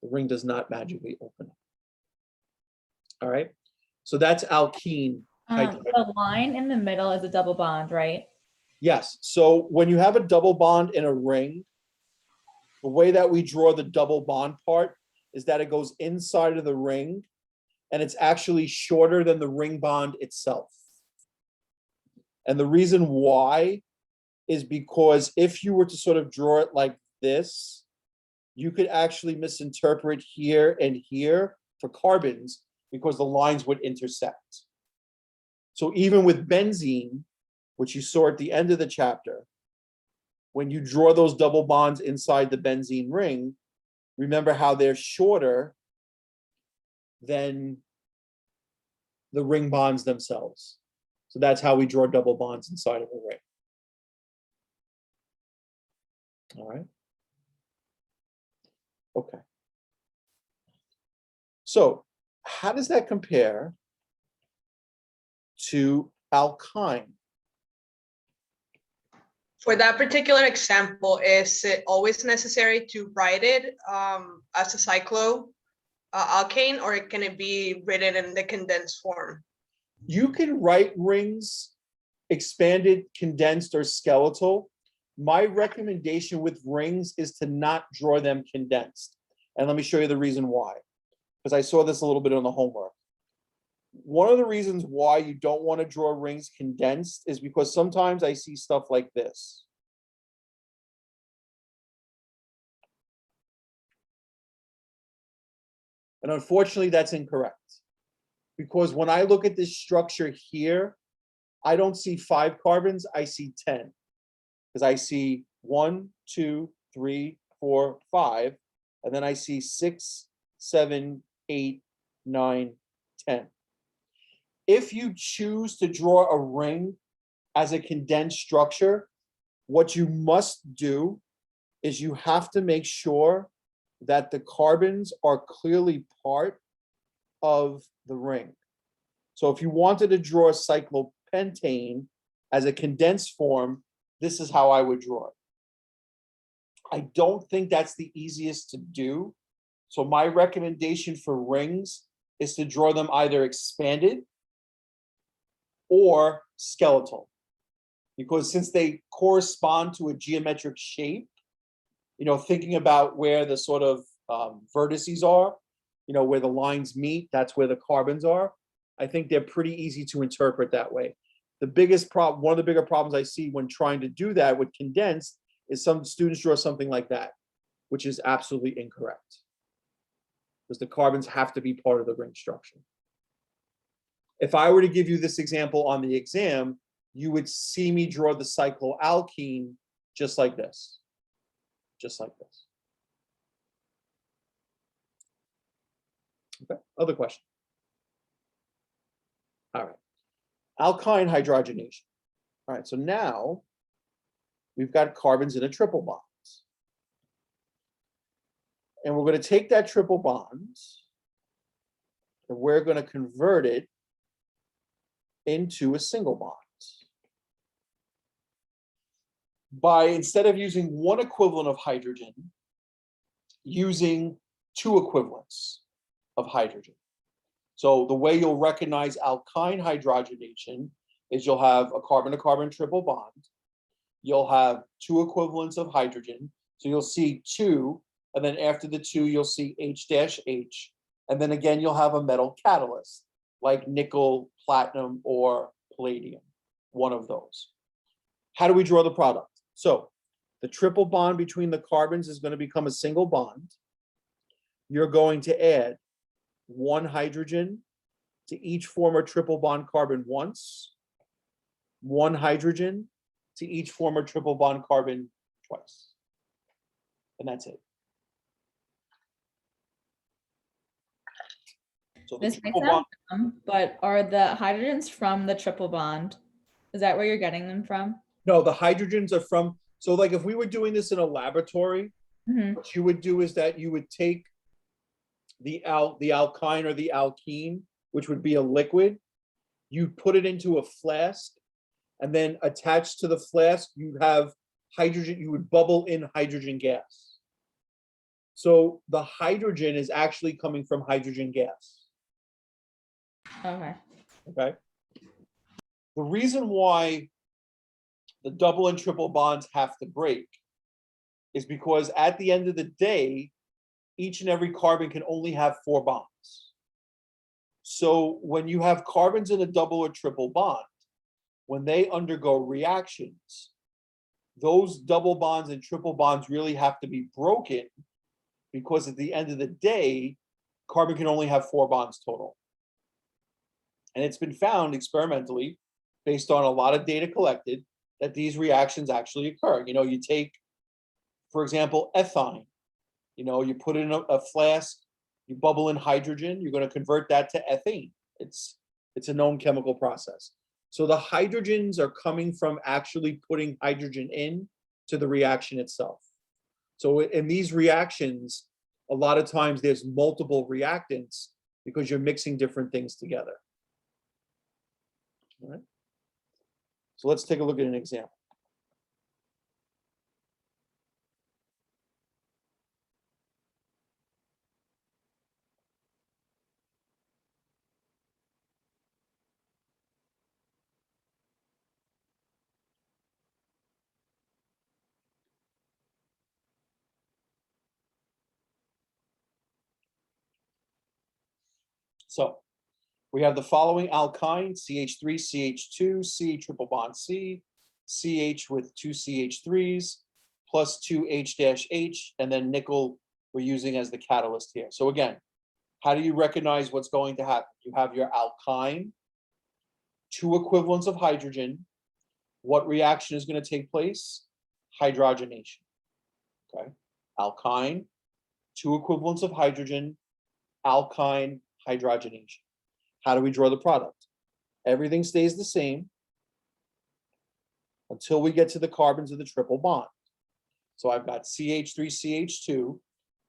The ring does not magically open up. All right. So that's alkene. The line in the middle is a double bond, right? Yes. So when you have a double bond in a ring, the way that we draw the double bond part is that it goes inside of the ring, and it's actually shorter than the ring bond itself. And the reason why is because if you were to sort of draw it like this, you could actually misinterpret here and here for carbons because the lines would intersect. So even with benzene, which you saw at the end of the chapter, when you draw those double bonds inside the benzene ring, remember how they're shorter than the ring bonds themselves. So that's how we draw double bonds inside of a ring. All right. Okay. So how does that compare to alkyne? For that particular example, is it always necessary to write it as a cycloalkane, or can it be written in the condensed form? You can write rings expanded, condensed, or skeletal. My recommendation with rings is to not draw them condensed. And let me show you the reason why, because I saw this a little bit on the homework. One of the reasons why you don't want to draw rings condensed is because sometimes I see stuff like this. And unfortunately, that's incorrect. Because when I look at this structure here, I don't see 5 carbons, I see 10. Because I see 1, 2, 3, 4, 5, and then I see 6, 7, 8, 9, 10. If you choose to draw a ring as a condensed structure, what you must do is you have to make sure that the carbons are clearly part of the ring. So if you wanted to draw a cyclopentane as a condensed form, this is how I would draw it. I don't think that's the easiest to do. So my recommendation for rings is to draw them either expanded or skeletal, because since they correspond to a geometric shape, thinking about where the sort of vertices are, where the lines meet, that's where the carbons are. I think they're pretty easy to interpret that way. The biggest problem, one of the bigger problems I see when trying to do that with condensed is some students draw something like that, which is absolutely incorrect, because the carbons have to be part of the ring structure. If I were to give you this example on the exam, you would see me draw the cycloalkene just like this. Just like this. Okay, other question. All right, alkyne hydrogenation. All right, so now we've got carbons in a triple bond. And we're going to take that triple bond and we're going to convert it into a single bond. By, instead of using one equivalent of hydrogen, using 2 equivalents of hydrogen. So the way you'll recognize alkyne hydrogenation is you'll have a carbon-to-carbon triple bond. You'll have 2 equivalents of hydrogen. So you'll see 2, and then after the 2, you'll see H-H. And then again, you'll have a metal catalyst like nickel, platinum, or palladium, one of those. How do we draw the product? So the triple bond between the carbons is going to become a single bond. You're going to add 1 hydrogen to each former triple bond carbon once, 1 hydrogen to each former triple bond carbon twice. And that's it. So the This may triple sound bond, dumb, but are the hydrogens from the triple bond? Is that where you're getting them from? no, the hydrogens are from, so like if we were doing this in a laboratory, Mhm. what you would do is that you would take the alkyne or the alkene, which would be a liquid, you put it into a flask, and then attached to the flask, you have hydrogen, you would bubble in hydrogen gas. So the hydrogen is actually coming from hydrogen gas, Okay. okay? The reason why the double and triple bonds have to break is because at the end of the day, each and every carbon can only have 4 bonds. So when you have carbons in a double or triple bond, when they undergo reactions, those double bonds and triple bonds really have to be broken, because at the end of the day, carbon can only have 4 bonds total. And it's been found experimentally, based on a lot of data collected, that these reactions actually occur. You take, for example, ethine. You put it in a flask, you bubble in hydrogen, you're going to convert that to ethane. It's a known chemical process. So the hydrogens are coming from actually putting hydrogen in to the reaction itself. So in these reactions, a lot of times there's multiple reactants because you're mixing different things together. All right. So let's take a look at an example. So we have the following alkyne: CH3, CH2, C triple bond C, CH with 2 CH3s, plus 2 H-H, and then nickel we're using as the catalyst here. So again, how do you recognize what's going to happen? You have your alkyne, 2 equivalents of hydrogen. What reaction is going to take place? Hydrogenation. Okay. Alkyne, 2 equivalents of hydrogen, alkyne, hydrogenation. How do we draw the product? Everything stays the same until we get to the carbons of the triple bond. So I've got CH3, CH2,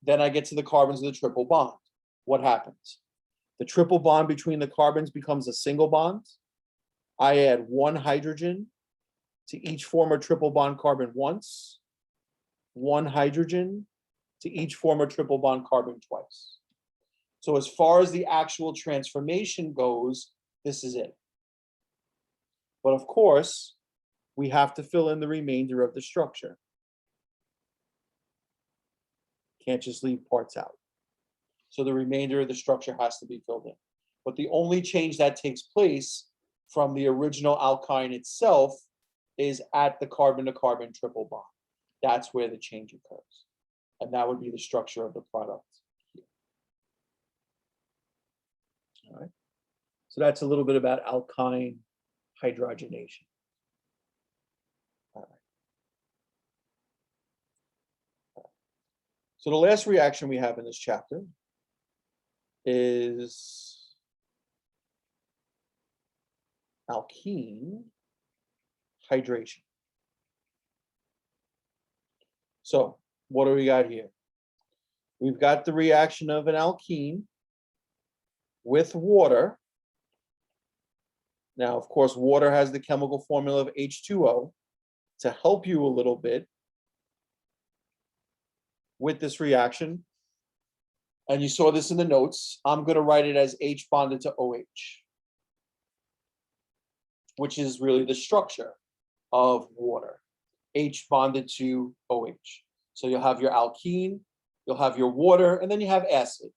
then I get to the carbons of the triple bond. What happens? The triple bond between the carbons becomes a single bond. I add 1 hydrogen to each former triple bond carbon once, 1 hydrogen to each former triple bond carbon twice. So as far as the actual transformation goes, this is it. But of course, we have to fill in the remainder of the structure. Can't just leave parts out. So the remainder of the structure has to be filled in. But the only change that takes place from the original alkyne itself is at the carbon-to-carbon triple bond. That's where the change occurs. And that would be the structure of the product here. All right. So that's a little bit about alkyne hydrogenation. All right. So the last reaction we have in this chapter is alkene hydration. So what do we got here? We've got the reaction of an alkene with water. Now, of course, water has the chemical formula of H2O. To help you a little bit with this reaction, and you saw this in the notes, I'm going to write it as H bonded to OH, which is really the structure of water. H bonded to OH. So you'll have your alkene, you'll have your water, and then you have acid.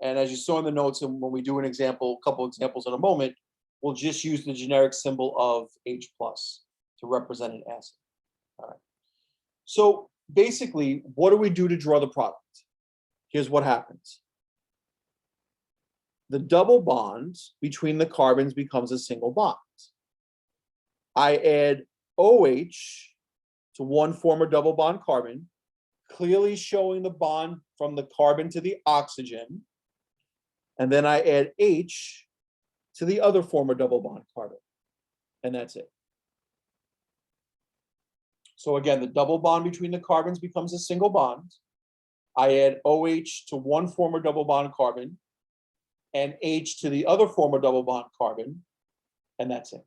And as you saw in the notes, and when we do an example, a couple examples in a moment, we'll just use the generic symbol of H plus to represent an acid. All right. So basically, what do we do to draw the product? Here's what happens. The double bond between the carbons becomes a single bond. I add OH to 1 former double bond carbon, clearly showing the bond from the carbon to the oxygen. And then I add H to the other former double bond carbon. And that's it. So again, the double bond between the carbons becomes a single bond. I add OH to one former double bond carbon and H to the other former double bond carbon, and that's it.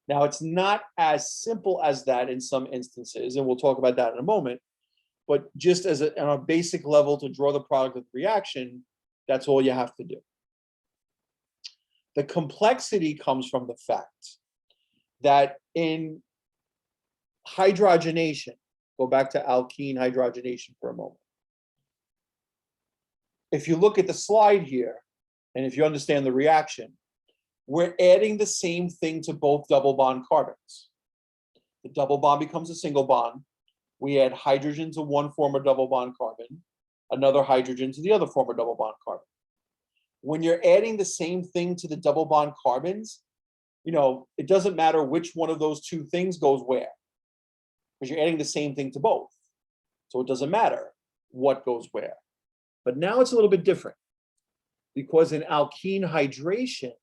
Now, it's not as simple as that in some instances, and we'll talk about that in a moment, but just as on a basic level to draw the product of the reaction, that's all you have to do. The complexity comes from the fact that in hydrogenation, go back to alkene hydrogenation for a moment. If you look at the slide here, and if you understand the reaction, we're adding the same thing to both double bond carbons. The double bond becomes a single bond. We add hydrogen to one former double bond carbon, another hydrogen to the other former double bond carbon. When you're adding the same thing to the double bond carbons, it doesn't matter which one of those two things goes where, because you're adding the same thing to both. So it doesn't matter what goes where. But now it's a little bit different, because in alkene hydration,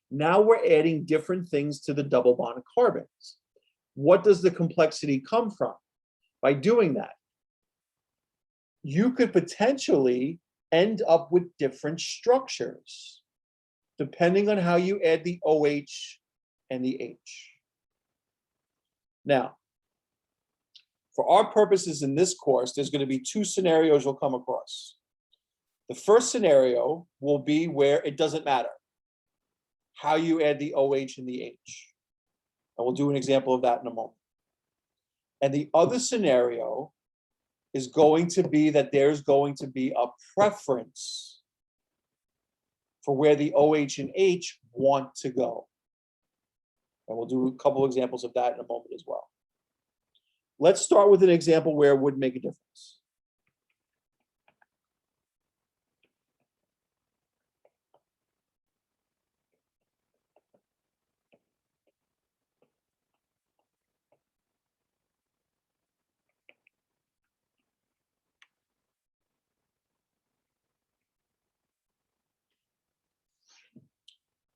now we're adding different things to the double bond carbons. What does the complexity come from? By doing that, you could potentially end up with different structures depending on how you add the OH and the H. Now, for our purposes in this course, there's going to be two scenarios you'll come across. The first scenario will be where it doesn't matter how you add the OH and the H. And we'll do an example of that in a moment. And the other scenario is going to be that there's going to be a preference for where the OH and H want to go. And we'll do a couple examples of that in a moment as well. Let's start with an example where it would make a difference.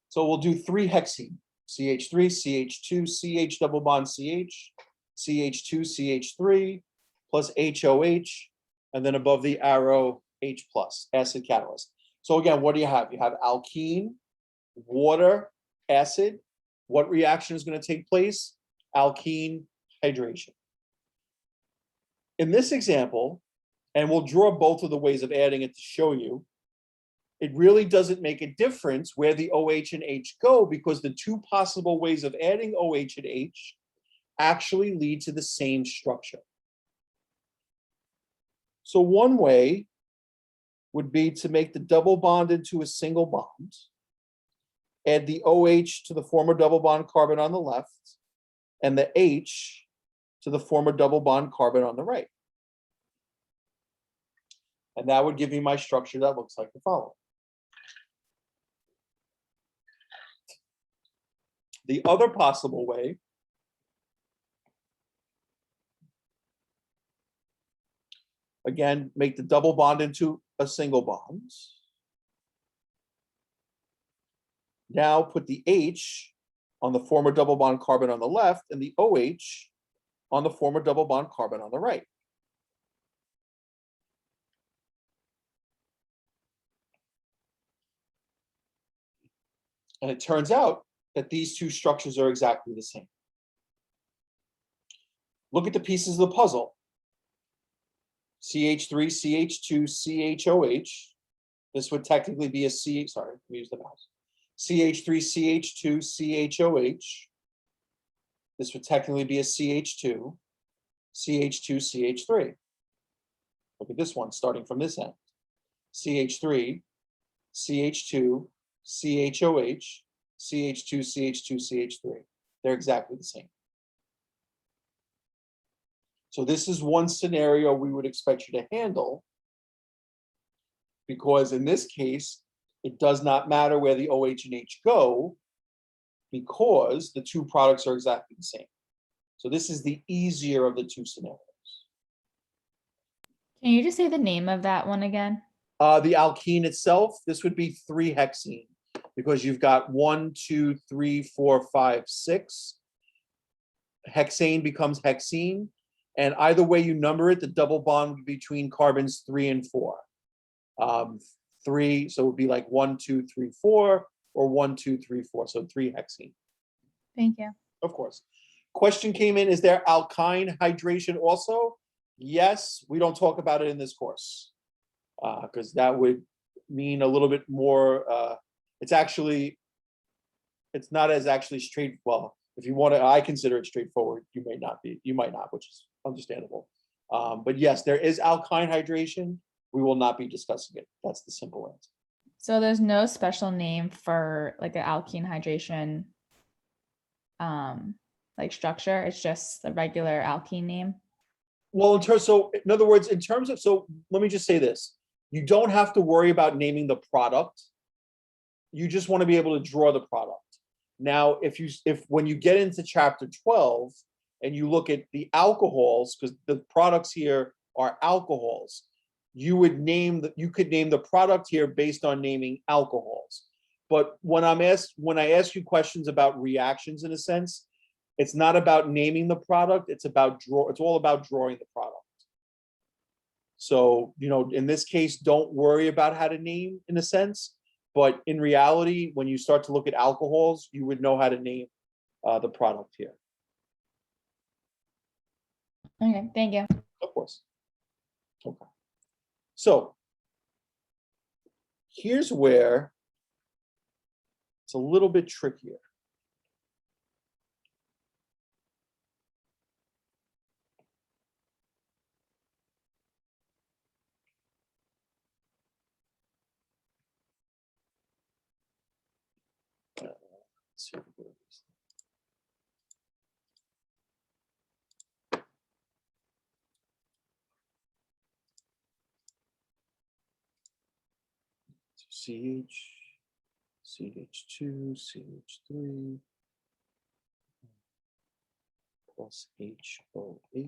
So we'll do 3-hexene, CH3, CH2, CH double bond CH, CH2, CH3, plus HOH, and then above the arrow, H plus, acid catalyst. So again, what do you have? You have alkene, water, acid. What reaction is going to take place? Alkene hydration. In this example, and we'll draw both of the ways of adding it to show you, it really doesn't make a difference where the OH and H go, because the two possible ways of adding OH and H actually lead to the same structure. So one way would be to make the double bond into a single bond, add the OH to the former double bond carbon on the left, and the H to the former double bond carbon on the right. And that would give me my structure that looks like the following. The other possible way again, make the double bond into a single bond. Now put the H on the former double bond carbon on the left and the OH on the former double bond carbon on the right. And it turns out that these two structures are exactly the same. Look at the pieces of the puzzle. CH3, CH2, CHOH. This would technically be a C, sorry, let me use the mouse. CH3, CH2, CHOH. This would technically be a CH2, CH2, CH3. Look at this one, starting from this end. CH3, CH2, CHOH, CH2, CH2, CH3. They're exactly the same. So this is one scenario we would expect you to handle, because in this case, it does not matter where the OH and H go, because the two products are exactly the same. So this is the easier of the two scenarios. Can you just say the name of that one again? The alkene itself, this would be 3-hexene because you've got 1, 2, 3, 4, 5, 6. Hexane becomes hexene, and either way you number it, the double bond would be between carbons 3 and 4. 3, so it would be like 1, 2, 3, 4, or 1, 2, 3, 4. So 3-hexene. Thank you. Of course. Question came in, is there alkyne hydration also? Yes, we don't talk about it in this course. Because that would mean a little bit more, it's not as actually straight, well, if you want to, I consider it straightforward, you might not, which is understandable. But yes, there is alkyne hydration. We will not be discussing it. That's the simple answer. So there's no special name for like an alkene hydration like structure. It's just the regular alkene name. Well, in other words, so let me just say this. You don't have to worry about naming the product. You just want to be able to draw the product. Now, when you get into chapter 12 and you look at the alcohols, because the products here are alcohols, you could name the product here based on naming alcohols. But when I ask you questions about reactions, in a sense, it's not about naming the product, it's all about drawing the product. So, in this case, don't worry about how to name, in a sense, but in reality, when you start to look at alcohols, you would know how to name the product here. Okay, thank you. Of course. Okay. So here's where it's a little bit trickier. Let's see if we can do this. CH, CH2, CH3, plus HOH,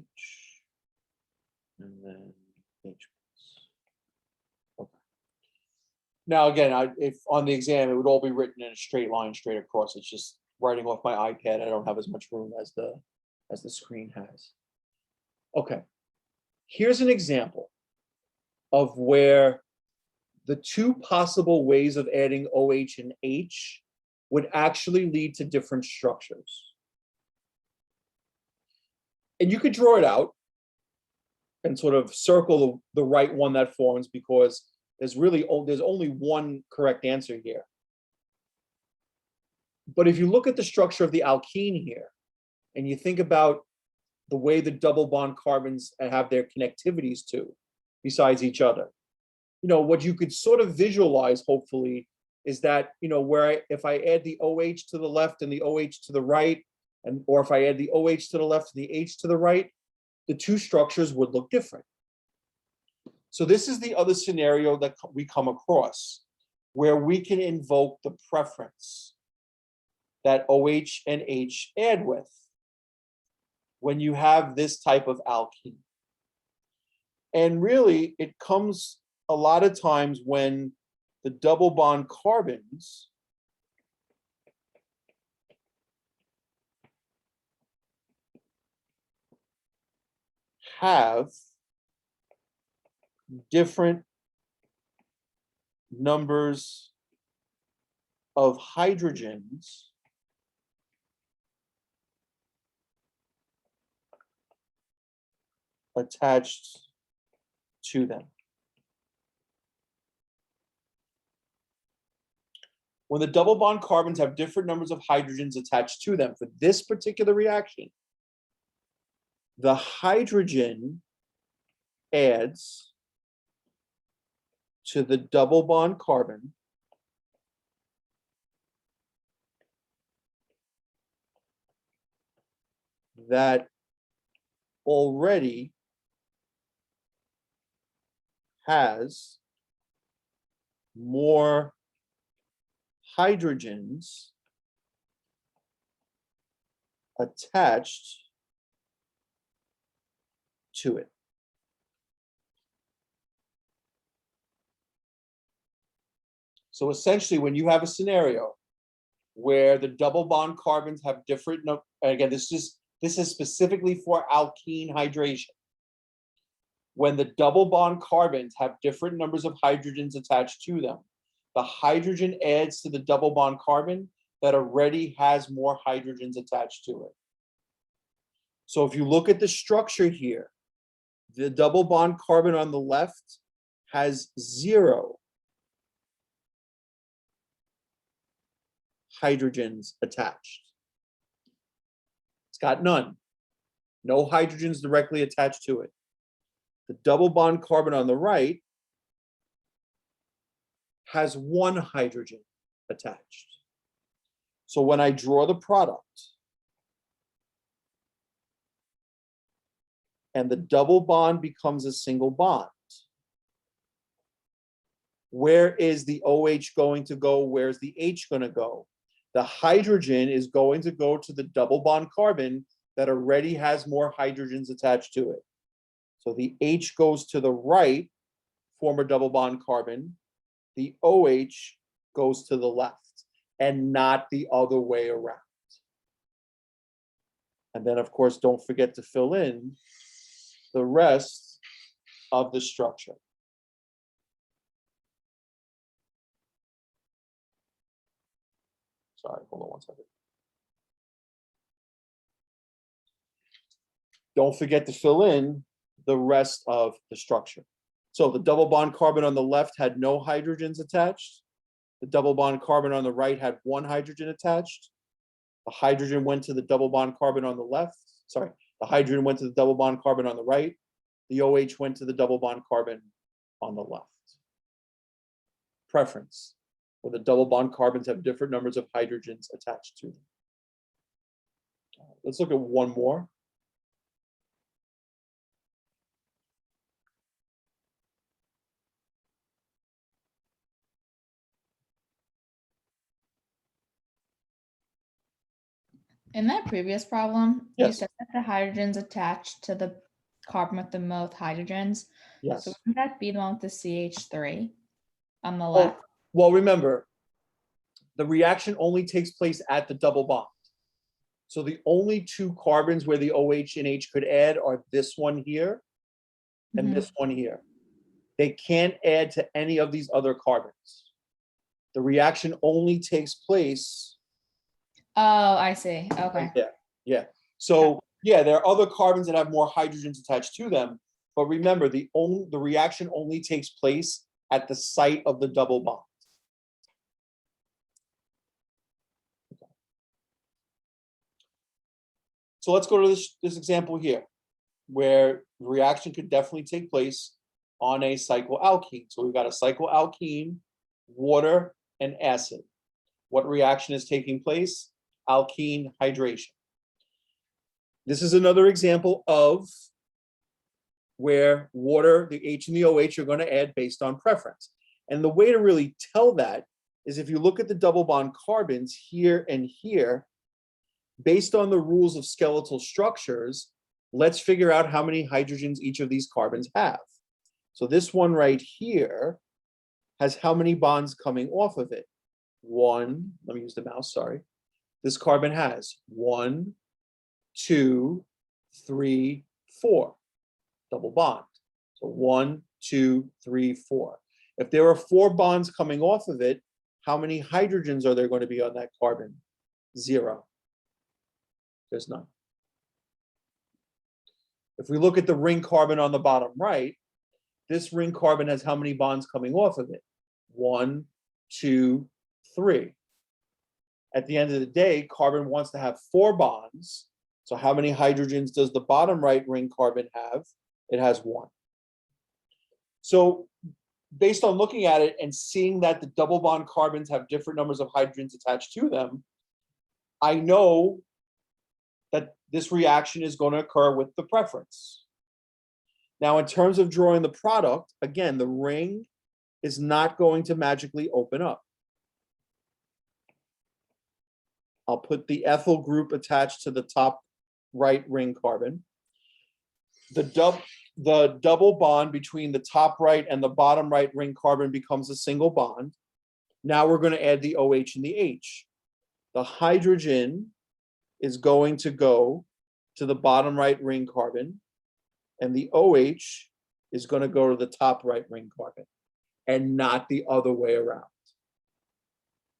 and then H plus. Okay. Now, again, if on the exam, it would all be written in a straight line straight across. It's just writing off my iPad. I don't have as much room as the screen has. Okay. Here's an example of where the two possible ways of adding OH and H would actually lead to different structures. And you could draw it out and sort of circle the right one that forms, because there's only one correct answer here. But if you look at the structure of the alkene here, and you think about the way the double bond carbons have their connectivities to, besides each other, what you could sort of visualize, hopefully, is that, if I add the OH to the left and the OH to the right, or if I add the OH to the left and the H to the right, the two structures would look different. So this is the other scenario that we come across, where we can invoke the preference that OH and H add with when you have this type of alkene. And really, it comes a lot of times when the double bond carbons have different numbers of hydrogens attached to them. When the double bond carbons have different numbers of hydrogens attached to them for this particular reaction, the hydrogen adds to the double bond carbon that already has more hydrogens attached to it. So essentially, when you have a scenario where the double bond carbons have different, again, this is specifically for alkene hydration. When the double bond carbons have different numbers of hydrogens attached to them, the hydrogen adds to the double bond carbon that already has more hydrogens attached to it. So if you look at the structure here, the double bond carbon on the left has 0 hydrogens attached. It's got none. No hydrogens directly attached to it. The double bond carbon on the right has 1 hydrogen attached. So when I draw the product and the double bond becomes a single bond, where is the OH going to go? Where's the H going to go? The hydrogen is going to go to the double bond carbon that already has more hydrogens attached to it. So the H goes to the right, former double bond carbon. The OH goes to the left, and not the other way around. And then, of course, don't forget to fill in the rest of the structure. Sorry, hold on one second. Don't forget to fill in the rest of the structure. So the double bond carbon on the left had no hydrogens attached. The double bond carbon on the right had 1 hydrogen attached. The hydrogen went to the double bond carbon on the left. Sorry, the hydrogen went to the double bond carbon on the right. The OH went to the double bond carbon on the left. Preference, where the double bond carbons have different numbers of hydrogens attached to them. Let's look at one more. In that previous problem, you Yes. said that the hydrogens attached to the carbon with the most hydrogens. Yes. So wouldn't that be the one with the CH3 on the Oh, left? well, remember, the reaction only takes place at the double bond. So the only 2 carbons where the OH and H could add are this one here and Mhm. this one here. They can't add to any of these other carbons. The reaction only takes place Oh, I see. Okay. right there. Yeah. So yeah, there are other carbons that have more hydrogens attached to them, but remember, the reaction only takes place at the site of the double bond. So let's go to this example here, where the reaction could definitely take place on a cycloalkene. So we've got a cycloalkene, water, and acid. What reaction is taking place? Alkene hydration. This is another example of where water, the H and the OH are going to add based on preference. And the way to really tell that is if you look at the double bond carbons here and here, based on the rules of skeletal structures, let's figure out how many hydrogens each of these carbons have. So this one right here has how many bonds coming off of it? 1, let me use the mouse, sorry. This carbon has 1, 2, 3, 4, double bond. So 1, 2, 3, 4. If there are 4 bonds coming off of it, how many hydrogens are there going to be on that carbon? 0. There's none. If we look at the ring carbon on the bottom right, this ring carbon has how many bonds coming off of it? 1, 2, 3. At the end of the day, carbon wants to have 4 bonds. So how many hydrogens does the bottom right ring carbon have? It has 1. So based on looking at it and seeing that the double bond carbons have different numbers of hydrogens attached to them, I know that this reaction is going to occur with the preference. Now, in terms of drawing the product, again, the ring is not going to magically open up. I'll put the ethyl group attached to the top right ring carbon. The double bond between the top right and the bottom right ring carbon becomes a single bond. Now we're going to add the OH and the H. The hydrogen is going to go to the bottom right ring carbon, and the OH is going to go to the top right ring carbon, and not the other way around.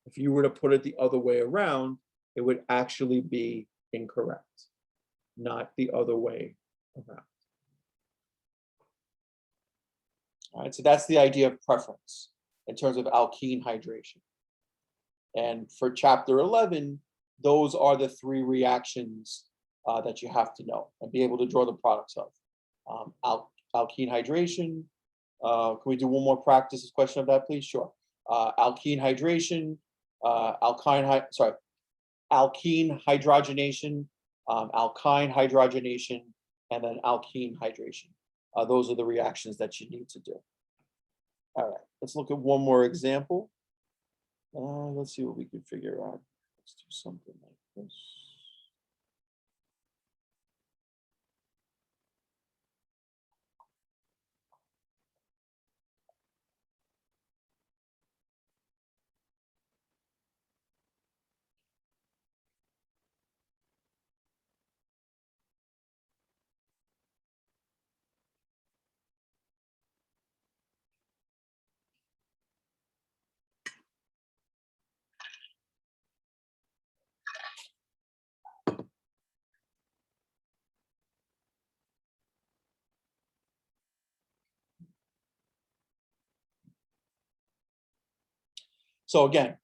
If you were to put it the other way around, it would actually be incorrect, not the other way around. All right, so that's the idea of preference in terms of alkene hydration. And for chapter 11, those are the three reactions that you have to know and be able to draw the products of. Alkene hydration. Can we do one more practice question of that, please? Sure. Alkene hydration, alkene hydrogenation, alkyne hydrogenation, and then alkene hydration. Those are the reactions that you need to do. All right, let's look at one more example. Let's see what we can figure out. Let's do something like this. So again,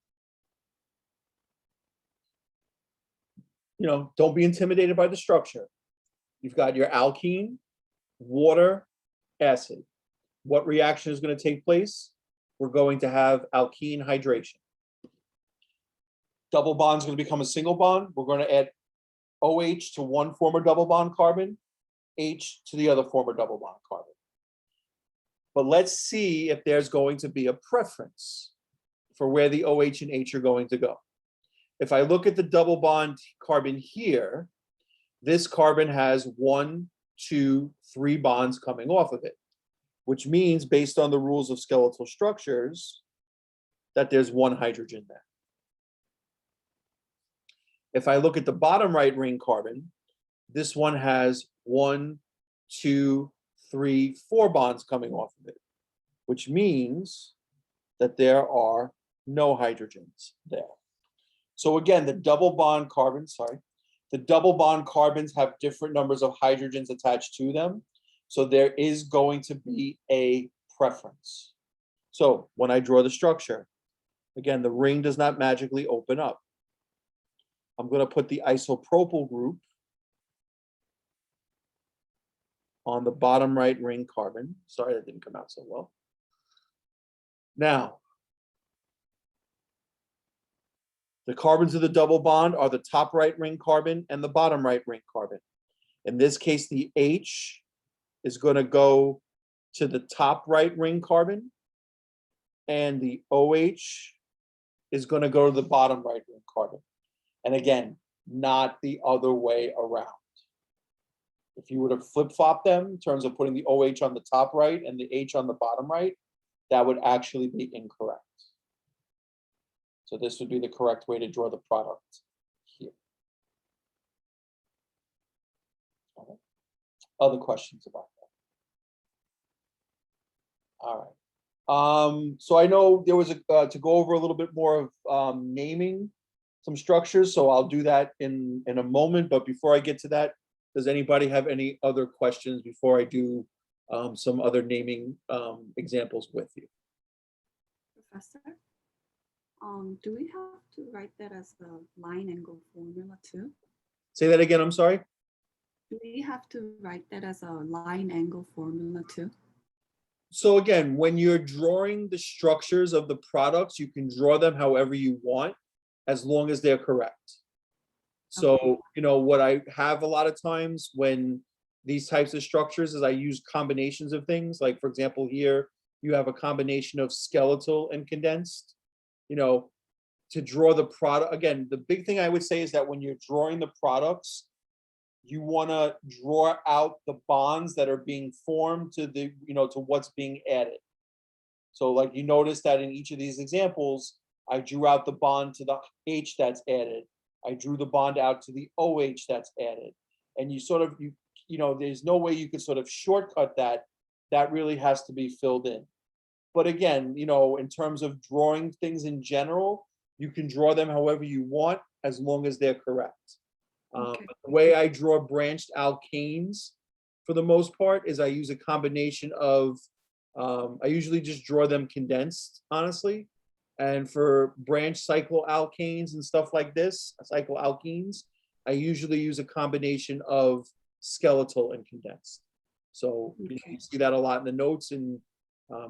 don't be intimidated by the structure. You've got your alkene, water, acid. What reaction is going to take place? We're going to have alkene hydration. Double bond is going to become a single bond. We're going to add OH to one former double bond carbon, H to the other former double bond carbon. But let's see if there's going to be a preference for where the OH and H are going to go. If I look at the double bond carbon here, this carbon has 1, 2, 3 bonds coming off of it, which means, based on the rules of skeletal structures, that there's 1 hydrogen there. If I look at the bottom right ring carbon, this one has 1, 2, 3, 4 bonds coming off of it, which means that there are no hydrogens there. So again, the double bond carbons have different numbers of hydrogens attached to them. So there is going to be a preference. So when I draw the structure, again, the ring does not magically open up. I'm going to put the isopropyl group on the bottom right ring carbon. Sorry, that didn't come out so well. Now, the carbons of the double bond are the top right ring carbon and the bottom right ring carbon. In this case, the H is going to go to the top right ring carbon, and the OH is going to go to the bottom right ring carbon. And again, not the other way around. If you were to flip-flop them in terms of putting the OH on the top right and the H on the bottom right, that would actually be incorrect. So this would be the correct way to draw the product here. All right. Other questions about that? All right. So I know there was to go over a little bit more of naming some structures, so I'll do that in a moment. But before I get to that, does anybody have any other questions before I do some other naming examples with you? Professor, do we have to write that as a line angle formula too? Say that again, I'm sorry. Do we have to write that as a line angle formula too? So again, when you're drawing the structures of the products, you can draw them however you want, as long as they're correct. So, Okay. What I have a lot of times when these types of structures is I use combinations of things. Like, for example, here you have a combination of skeletal and condensed, to draw the product. Again, the big thing I would say is that when you're drawing the products, you want to draw out the bonds that are being formed to the, to what's being added. So like you notice that in each of these examples, I drew out the bond to the H that's added. I drew the bond out to the OH that's added. And you sort of, you know, there's no way you could sort of shortcut that. That really has to be filled in. But again, you know, in terms of drawing things in general, you can draw them however you want as long as they're correct. Okay. The way I draw branched alkanes, for the most part, is I use a combination of, I usually just draw them condensed, honestly. And for branched cycloalkanes and stuff like this, cycloalkenes, I usually use a combination of skeletal and condensed. So you know, Okay. you see that a lot in the notes, and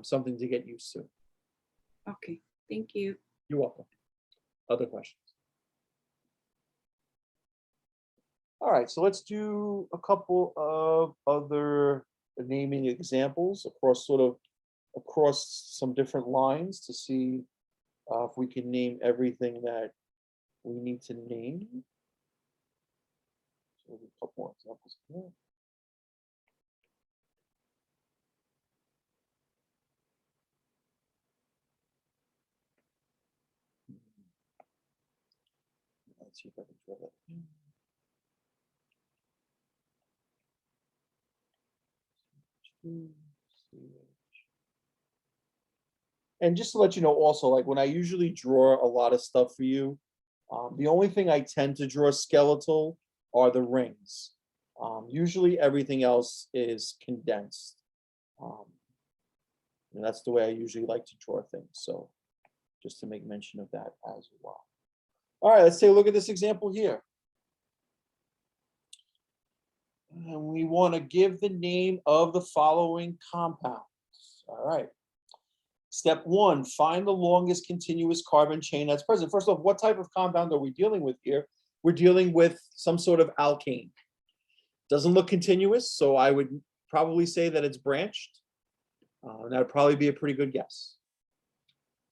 something to get used to. Okay, thank you. You're welcome. Other questions? All right, so let's do a couple of other naming examples across some different lines to see if we can name everything that we need to name. So we'll do a couple more examples here. Let's see if I can draw that. And just to let you know also, like when I usually draw a lot of stuff for you, the only thing I tend to draw skeletal are the rings. Usually everything else is condensed. And that's the way I usually like to draw things. So just to make mention of that as well. All right, let's take a look at this example here. And we want to give the name of the following compounds. All right. Step one, find the longest continuous carbon chain that's present. First off, what type of compound are we dealing with here? We're dealing with some sort of alkane. Doesn't look continuous, so I would probably say that it's branched. That would probably be a pretty good guess.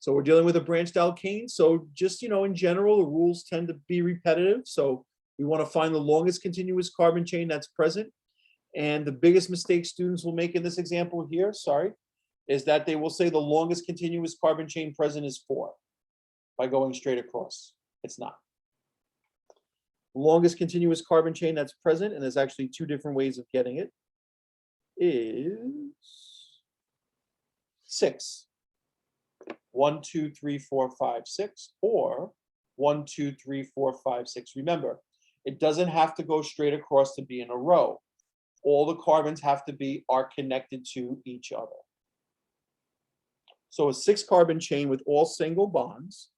So we're dealing with a branched alkane. So just, you know, in general, the rules tend to be repetitive. So we want to find the longest continuous carbon chain that's present. And the biggest mistake students will make in this example here, is that they will say the longest continuous carbon chain present is 4 by going straight across. It's not. The longest continuous carbon chain that's present, and there's actually 2 different ways of getting it, is 6. 1, 2, 3, 4, 5, 6, or 1, 2, 3, 4, 5, 6. Remember, it doesn't have to go straight across to be in a row. All the carbons have to are connected to each other. So a 6-carbon chain with all single bonds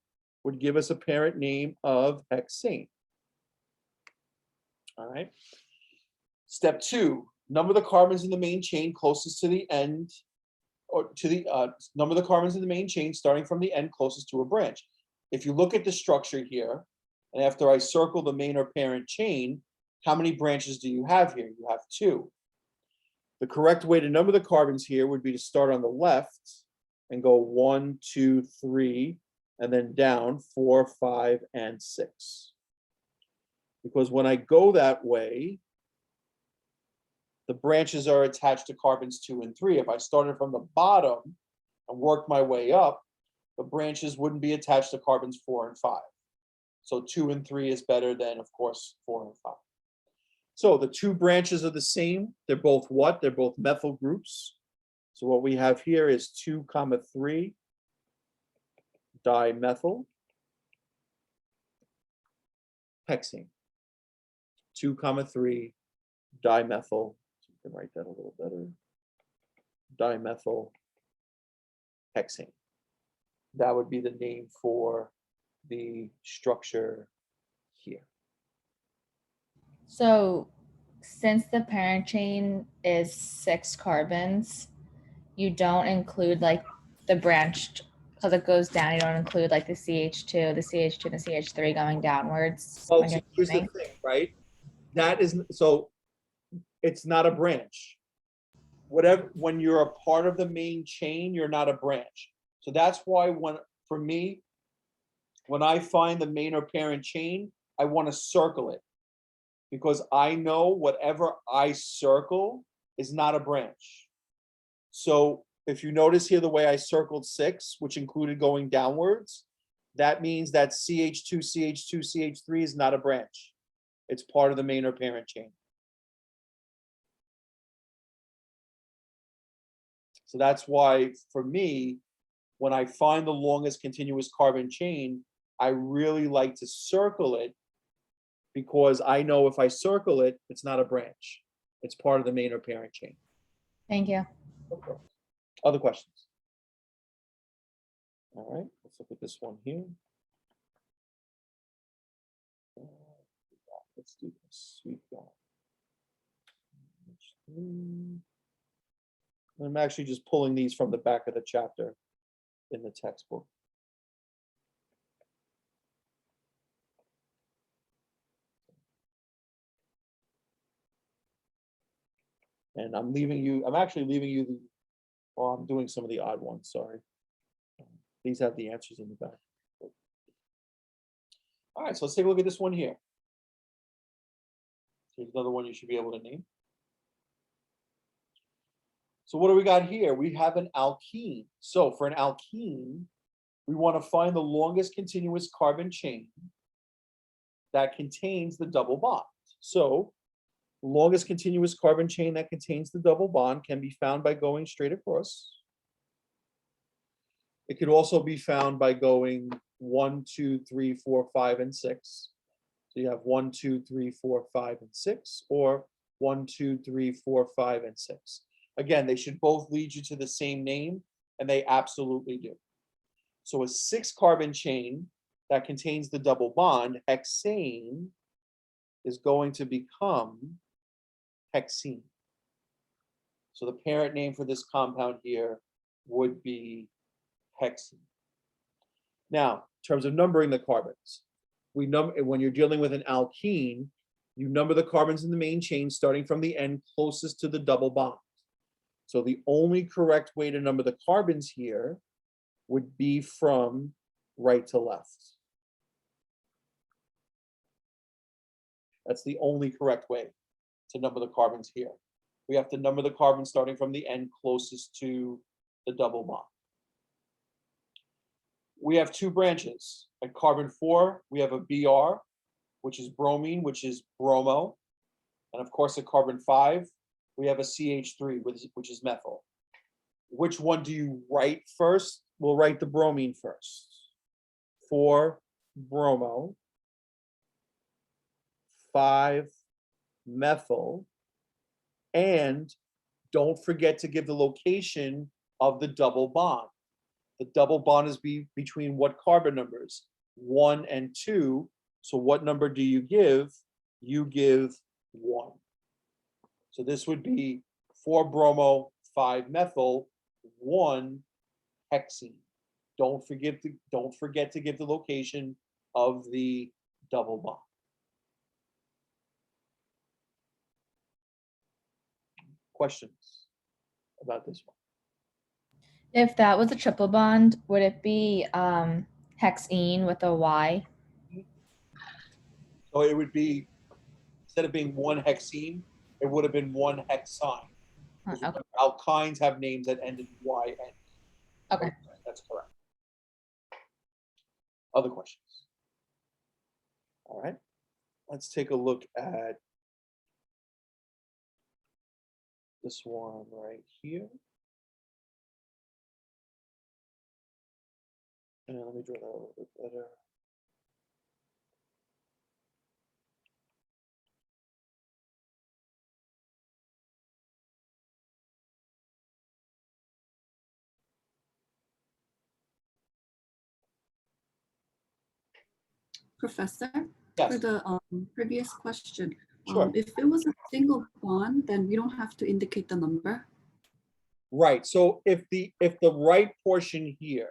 would give us a parent name of hexane. All right. Step 2, number the carbons in the main chain closest to the end, or to the number the carbons in the main chain starting from the end closest to a branch. If you look at the structure here, and after I circle the main or parent chain, how many branches do you have here? You have 2. The correct way to number the carbons here would be to start on the left and go 1, 2, 3, and then down 4, 5, and 6. Because when I go that way, the branches are attached to carbons 2 and 3. If I started from the bottom and worked my way up, the branches wouldn't be attached to carbons 4 and 5. So 2 and 3 is better than, of course, 4 and 5. So the 2 branches are the same. They're both what? They're both methyl groups. So what we have here is 2, 3 dimethyl hexane. 2, 3 dimethyl. So you can write that a little better. Dimethyl hexane. That would be the name for the structure here. So since the parent chain is 6 carbons, you don't include like the branched, because it goes down, you don't include like the CH2, the CH2, and the CH3 going downwards. Well, when so you're here's the naming. thing, right? That is, so it's not a branch. Whatever, when you're a part of the main chain, you're not a branch. So that's why for me, when I find the main or parent chain, I want to circle it, because I know whatever I circle is not a branch. So if you notice here, the way I circled 6, which included going downwards, that means that CH2, CH2, CH3 is not a branch. It's part of the main or parent chain. So that's why, for me, when I find the longest continuous carbon chain, I really like to circle it, because I know if I circle it, it's not a branch. It's part of the main or parent chain. Thank you. Okay. Other questions? All right, let's look at this one here. Let's do this. We've got. I'm actually just pulling these from the back of the chapter in the textbook. And I'm actually leaving you the, well, I'm doing some of the odd ones, sorry. These have the answers in the back. All right, so let's take a look at this one here. Here's another one you should be able to name. So what do we got here? We have an alkene. So for an alkene, we want to find the longest continuous carbon chain that contains the double bond. So the longest continuous carbon chain that contains the double bond can be found by going straight across. It could also be found by going 1, 2, 3, 4, 5, and 6. So you have 1, 2, 3, 4, 5, and 6, or 1, 2, 3, 4, 5, and 6. Again, they should both lead you to the same name, and they absolutely do. So a 6-carbon chain that contains the double bond, hexane, is going to become hexene. So the parent name for this compound here would be hexene. Now, in terms of numbering the carbons, we number, when you're dealing with an alkene, you number the carbons in the main chain starting from the end closest to the double bond. So the only correct way to number the carbons here would be from right to left. That's the only correct way to number the carbons here. We have to number the carbons starting from the end closest to the double bond. We have 2 branches. At carbon 4, we have a Br, which is bromine, which is bromo. And of course, at carbon 5, we have a CH3, which is methyl. Which one do you write first? We'll write the bromine first. 4 bromo, 5 methyl, and don't forget to give the location of the double bond. The double bond is between what carbon numbers? 1 and 2. So what number do you give? You give 1. So this would be 4 bromo, 5 methyl, 1 hexene. Don't forget to give the location of the double bond. Questions about this one? If that was a triple bond, would it be hexene with a Y? So it would be, instead of being 1 hexene, it would have been 1 hexine. Okay. Alkynes have names that end in YN. Okay. That's correct. Other questions? All right, let's take a look at this one right here. And let me draw that a little bit better. Professor, for Yes, the previous question, sure. if it was a single bond, then we don't have to indicate the number. Right, so if the right portion here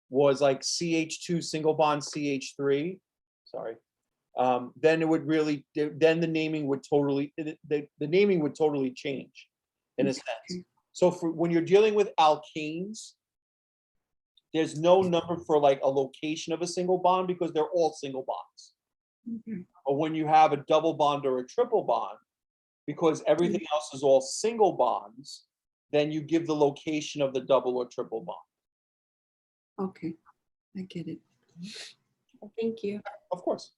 was like CH2 single bond CH3, sorry, then it would really, then the naming would totally, the naming would totally change in a sense. Okay. So for when you're dealing with alkanes, there's no number for like a location of a single bond because they're all single bonds. Okay. But when you have a double bond or a triple bond, because everything else is all single bonds, then you give the location of the double or triple bond. Okay, I get it. Thank you. Of course.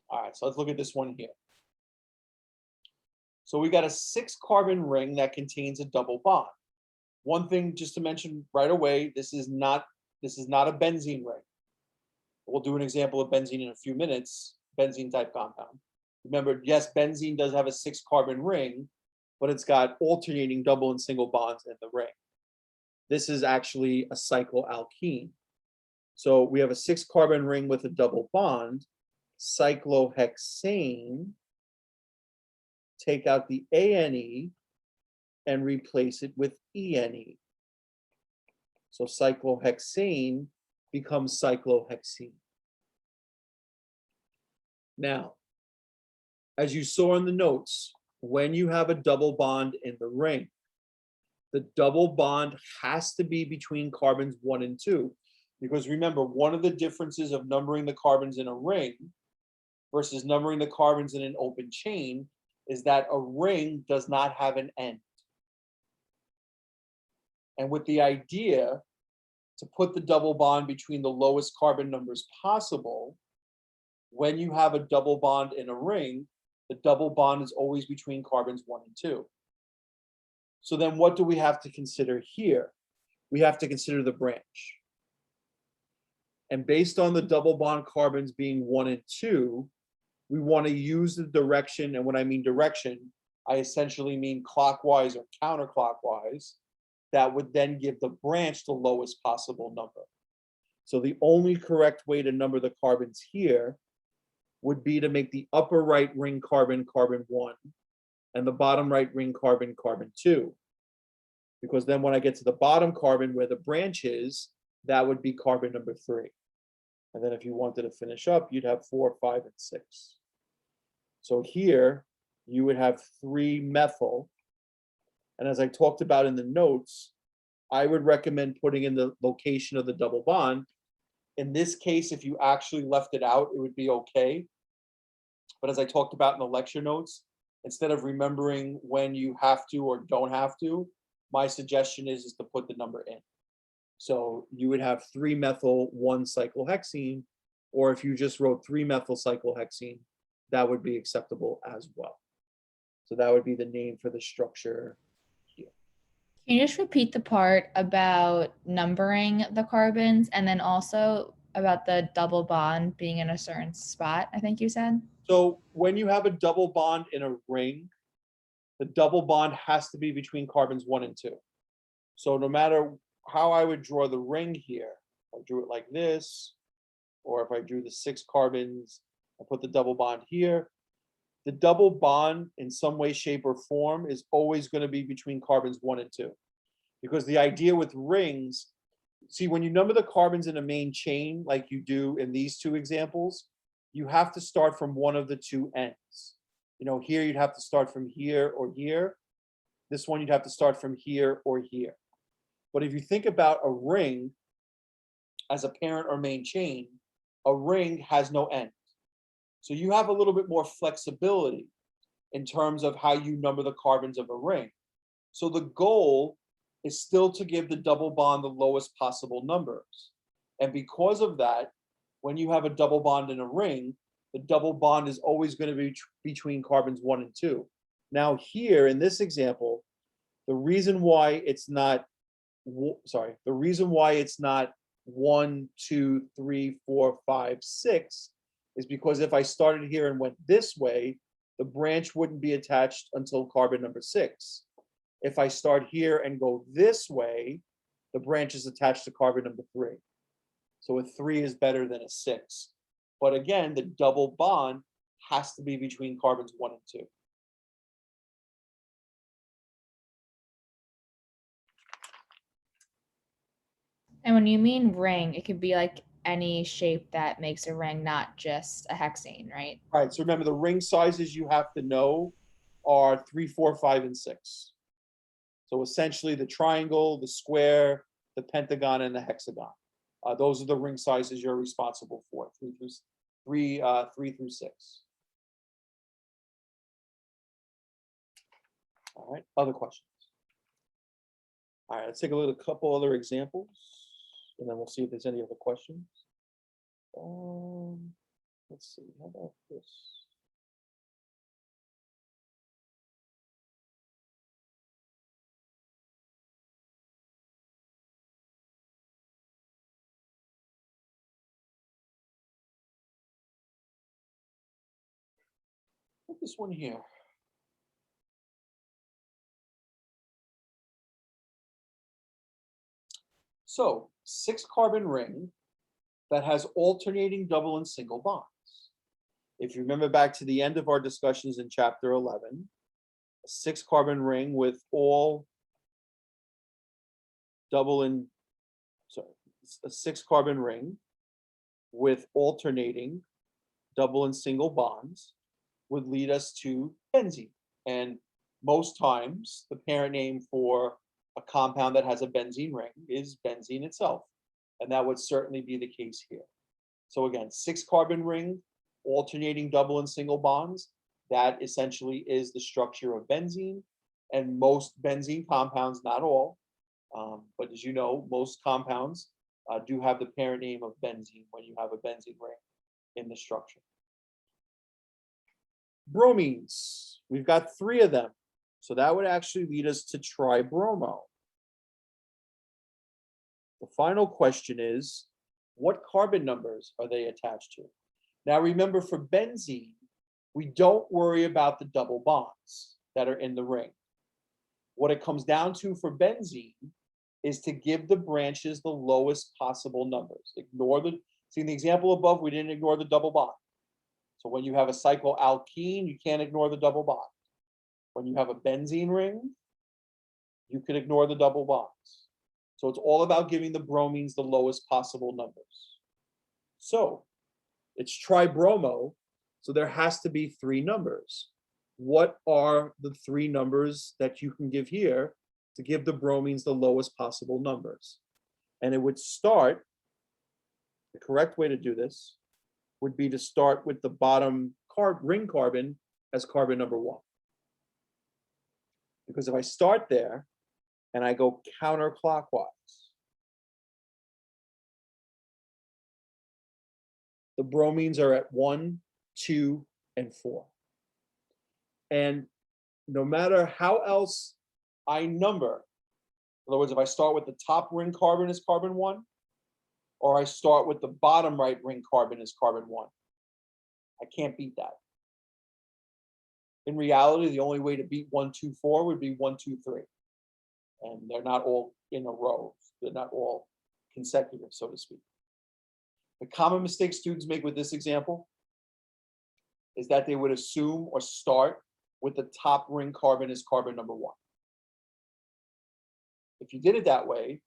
All right, so let's look at this one here. So we got a 6-carbon ring that contains a double bond. One thing just to mention right away, this is not a benzene ring. We'll do an example of benzene in a few minutes, benzene type compound. Remember, yes, benzene does have a 6-carbon ring, but it's got alternating double and single bonds in the ring. This is actually a cycloalkene. So we have a 6-carbon ring with a double bond, cyclohexane. Take out the ANE and replace it with ENE. So cyclohexane becomes cyclohexene. Now, as you saw in the notes, when you have a double bond in the ring, the double bond has to be between carbons 1 and 2. Because remember, one of the differences of numbering the carbons in a ring versus numbering the carbons in an open chain is that a ring does not have an end. And with the idea to put the double bond between the lowest carbon numbers possible, when you have a double bond in a ring, the double bond is always between carbons 1 and 2. So then what do we have to consider here? We have to consider the branch. And based on the double bond carbons being 1 and 2, we want to use the direction, and when I mean direction, I essentially mean clockwise or counterclockwise, that would then give the branch the lowest possible number. So the only correct way to number the carbons here would be to make the upper right ring carbon, carbon 1, and the bottom right ring carbon, carbon 2. Because then when I get to the bottom carbon where the branch is, that would be carbon number 3. And then if you wanted to finish up, you'd have 4, 5, and 6. So here you would have 3-methyl. And as I talked about in the notes, I would recommend putting in the location of the double bond. In this case, if you actually left it out, it would be okay. But as I talked about in the lecture notes, instead of remembering when you have to or don't have to, my suggestion is to put the number in. So you would have 3-methyl 1-cyclohexene, or if you just wrote 3-methyl cyclohexene, that would be acceptable as well. So that would be the name for the structure here. Can you just repeat the part about numbering the carbons and then also about the double bond being in a certain spot, I think you said? So when you have a double bond in a ring, the double bond has to be between carbons 1 and 2. So no matter how I would draw the ring here, I drew it like this, or if I drew the 6 carbons, I put the double bond here. The double bond in some way, shape, or form is always going to be between carbons 1 and 2. Because the idea with rings, see, when you number the carbons in a main chain, like you do in these 2 examples, you have to start from one of the 2 ends. You know, here you'd have to start from here or here. This one you'd have to start from here or here. But if you think about a ring as a parent or main chain, a ring has no end. So you have a little bit more flexibility in terms of how you number the carbons of a ring. So the goal is still to give the double bond the lowest possible numbers. And because of that, when you have a double bond in a ring, the double bond is always going to be between carbons 1 and 2. Now here in this example, the reason why it's not 1, 2, 3, 4, 5, 6 is because if I started here and went this way, the branch wouldn't be attached until carbon number 6. If I start here and go this way, the branch is attached to carbon number 3. So a 3 is better than a 6. But again, the double bond has to be between carbons 1 and 2. And when you mean ring, it could be like any shape that makes a ring, not just a hexane, right? All right, so remember the ring sizes you have to know are 3, 4, 5, and 6. So essentially the triangle, the square, the pentagon, and the hexagon. Those are the ring sizes you're responsible for, 3 through 6. All right, other questions? All right, let's take a look at a couple other examples, and then we'll see if there's any other questions. Let's see, how about this? Put this one here. So 6-carbon ring that has alternating double and single bonds. If you remember back to the end of our discussions in chapter 11, a 6-carbon ring with all double and, sorry, a 6-carbon ring with alternating double and single bonds would lead us to benzene. And most times, the parent name for a compound that has a benzene ring is benzene itself. And that would certainly be the case here. So again, 6-carbon ring, alternating double and single bonds, that essentially is the structure of benzene. And most benzene compounds, not all, but as you know, most compounds do have the parent name of benzene when you have a benzene ring in the structure. Bromines, we've got 3 of them. So that would actually lead us to tribromo. The final question is, what carbon numbers are they attached to? Now remember, for benzene, we don't worry about the double bonds that are in the ring. What it comes down to for benzene is to give the branches the lowest possible numbers. Ignore the, see in the example above, we didn't ignore the double bond. So when you have a cycloalkene, you can't ignore the double bond. When you have a benzene ring, you can ignore the double bonds. So it's all about giving the bromines the lowest possible numbers. So it's tribromo, so there has to be 3 numbers. What are the 3 numbers that you can give here to give the bromines the lowest possible numbers? And it would start, the correct way to do this would be to start with the bottom ring carbon as carbon number 1. Because if I start there and I go counterclockwise, the bromines are at 1, 2, and 4. And no matter how else I number, in other words, if I start with the top ring carbon as carbon 1, or I start with the bottom right ring carbon as carbon 1, I can't beat that. In reality, the only way to beat 1, 2, 4 would be 1, 2, 3. And they're not all in a row. They're not all consecutive, so to speak. The common mistake students make with this example is that they would assume or start with the top ring carbon as carbon number 1. If you did it that way,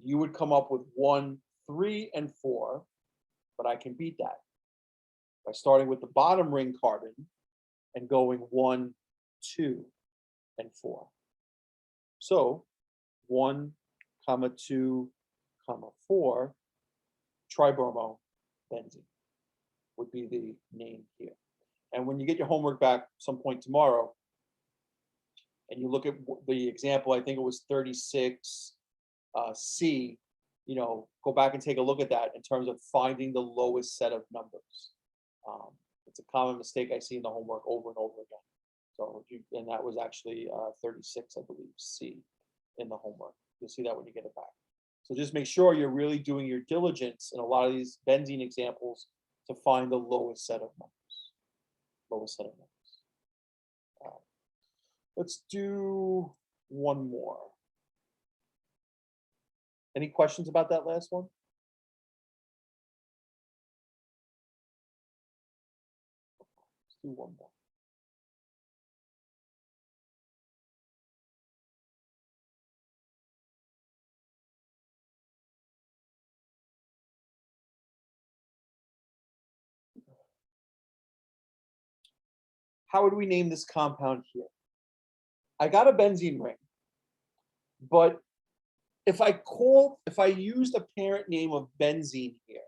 you would come up with 1, 3, and 4, but I can beat that by starting with the bottom ring carbon and going 1, 2, and 4. So 1, 2, 4, tribromo benzene would be the name here. And when you get your homework back some point tomorrow, and you look at the example, I think it was 36C, go back and take a look at that in terms of finding the lowest set of numbers. It's a common mistake I see in the homework over and over again. So, and that was actually 36, I believe, C in the homework. You'll see that when you get it back. So just make sure you're really doing your diligence in a lot of these benzene examples to find the lowest set of numbers. Lowest set of numbers. Let's do one more. Any questions about that last one? Let's do one more. How would we name this compound here? I got a benzene ring, but if I used a parent name of benzene here,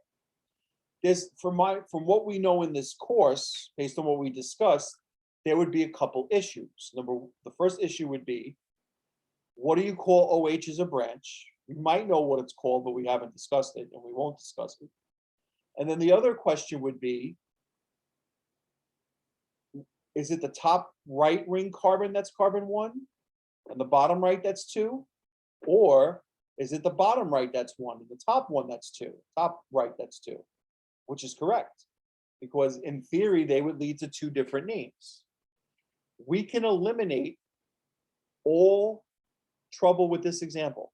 this from what we know in this course, based on what we discussed, there would be a couple issues. The first issue would be, what do you call OH as a branch? You might know what it's called, but we haven't discussed it, and we won't discuss it. And then the other question would be, is it the top right ring carbon that's carbon 1 and the bottom right that's 2? Or is it the bottom right that's 1 and the top one that's 2? Top right that's 2, which is correct, because in theory they would lead to 2 different names. We can eliminate all trouble with this example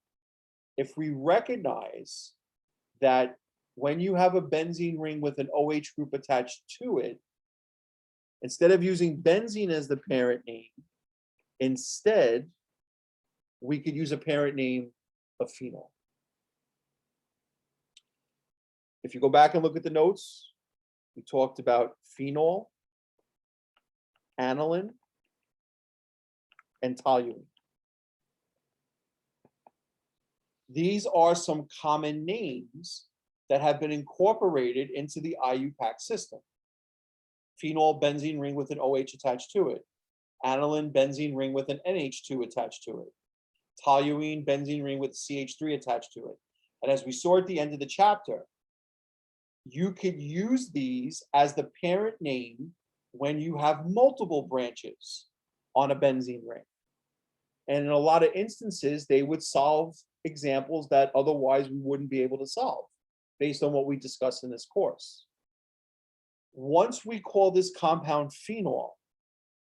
if we recognize that when you have a benzene ring with an OH group attached to it, instead of using benzene as the parent name, instead, we could use a parent name of phenol. If you go back and look at the notes, we talked about phenol, aniline, and toluene. These are some common names that have been incorporated into the IUPAC system. Phenol, benzene ring with an OH attached to it. Aniline, benzene ring with an NH2 attached to it. Toluene, benzene ring with CH3 attached to it. And as we saw at the end of the chapter, you could use these as the parent name when you have multiple branches on a benzene ring. And in a lot of instances, they would solve examples that otherwise we wouldn't be able to solve based on what we discussed in this course. Once we call this compound phenol,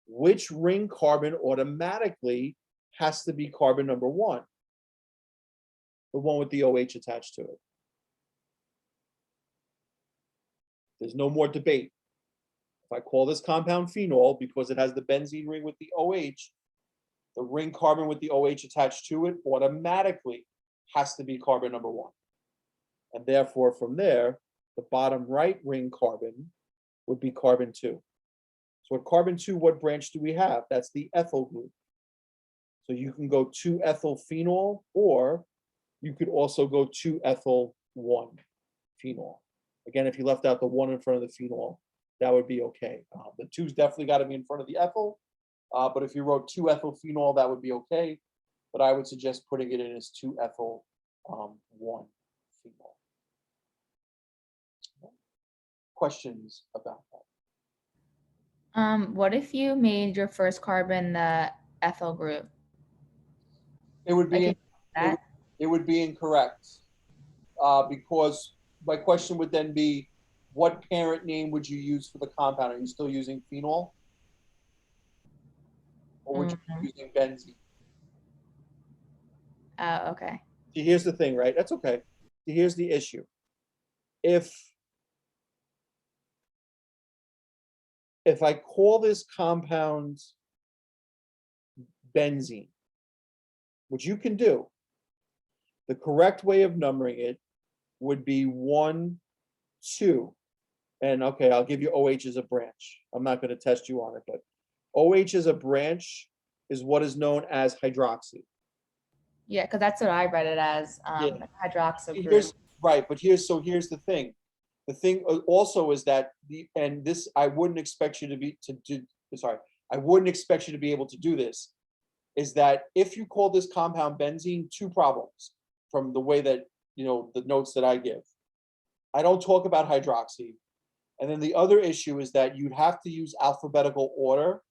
which ring carbon automatically has to be carbon number 1? The one with the OH attached to it. There's no more debate. If I call this compound phenol because it has the benzene ring with the OH, the ring carbon with the OH attached to it automatically has to be carbon number 1. And therefore, from there, the bottom right ring carbon would be carbon 2. So at carbon 2, what branch do we have? That's the ethyl group. So you can go 2-ethyl phenol, or you could also go 2-ethyl 1-phenol. Again, if you left out the 1 in front of the phenol, that would be okay. The 2's definitely got to be in front of the ethyl, but if you wrote 2-ethyl phenol, that would be okay. But I would suggest putting it in as 2-ethyl 1-phenol. Questions about that? What if you made your first carbon the ethyl group? It would be Like that? it would be incorrect, because my question would then be, what parent name would you use for the compound? Are you still using phenol, or would you be using benzene? Oh, okay. See, here's the thing, right? That's okay. See, here's the issue. If I call this compound benzene, which you can do, the correct way of numbering it would be 1, 2. And okay, I'll give you OH as a branch. I'm not going to test you on it, but OH as a branch is what is known as hydroxy. Yeah, because that's what I read it as, Yeah. hydroxyl group. Here's right, but here's the thing. The thing also is that I wouldn't expect you to be I wouldn't expect you to be able to do this, is that if you call this compound benzene, 2 problems from the way that, the notes that I give. I don't talk about hydroxy. And then the other issue is that you'd have to use alphabetical order,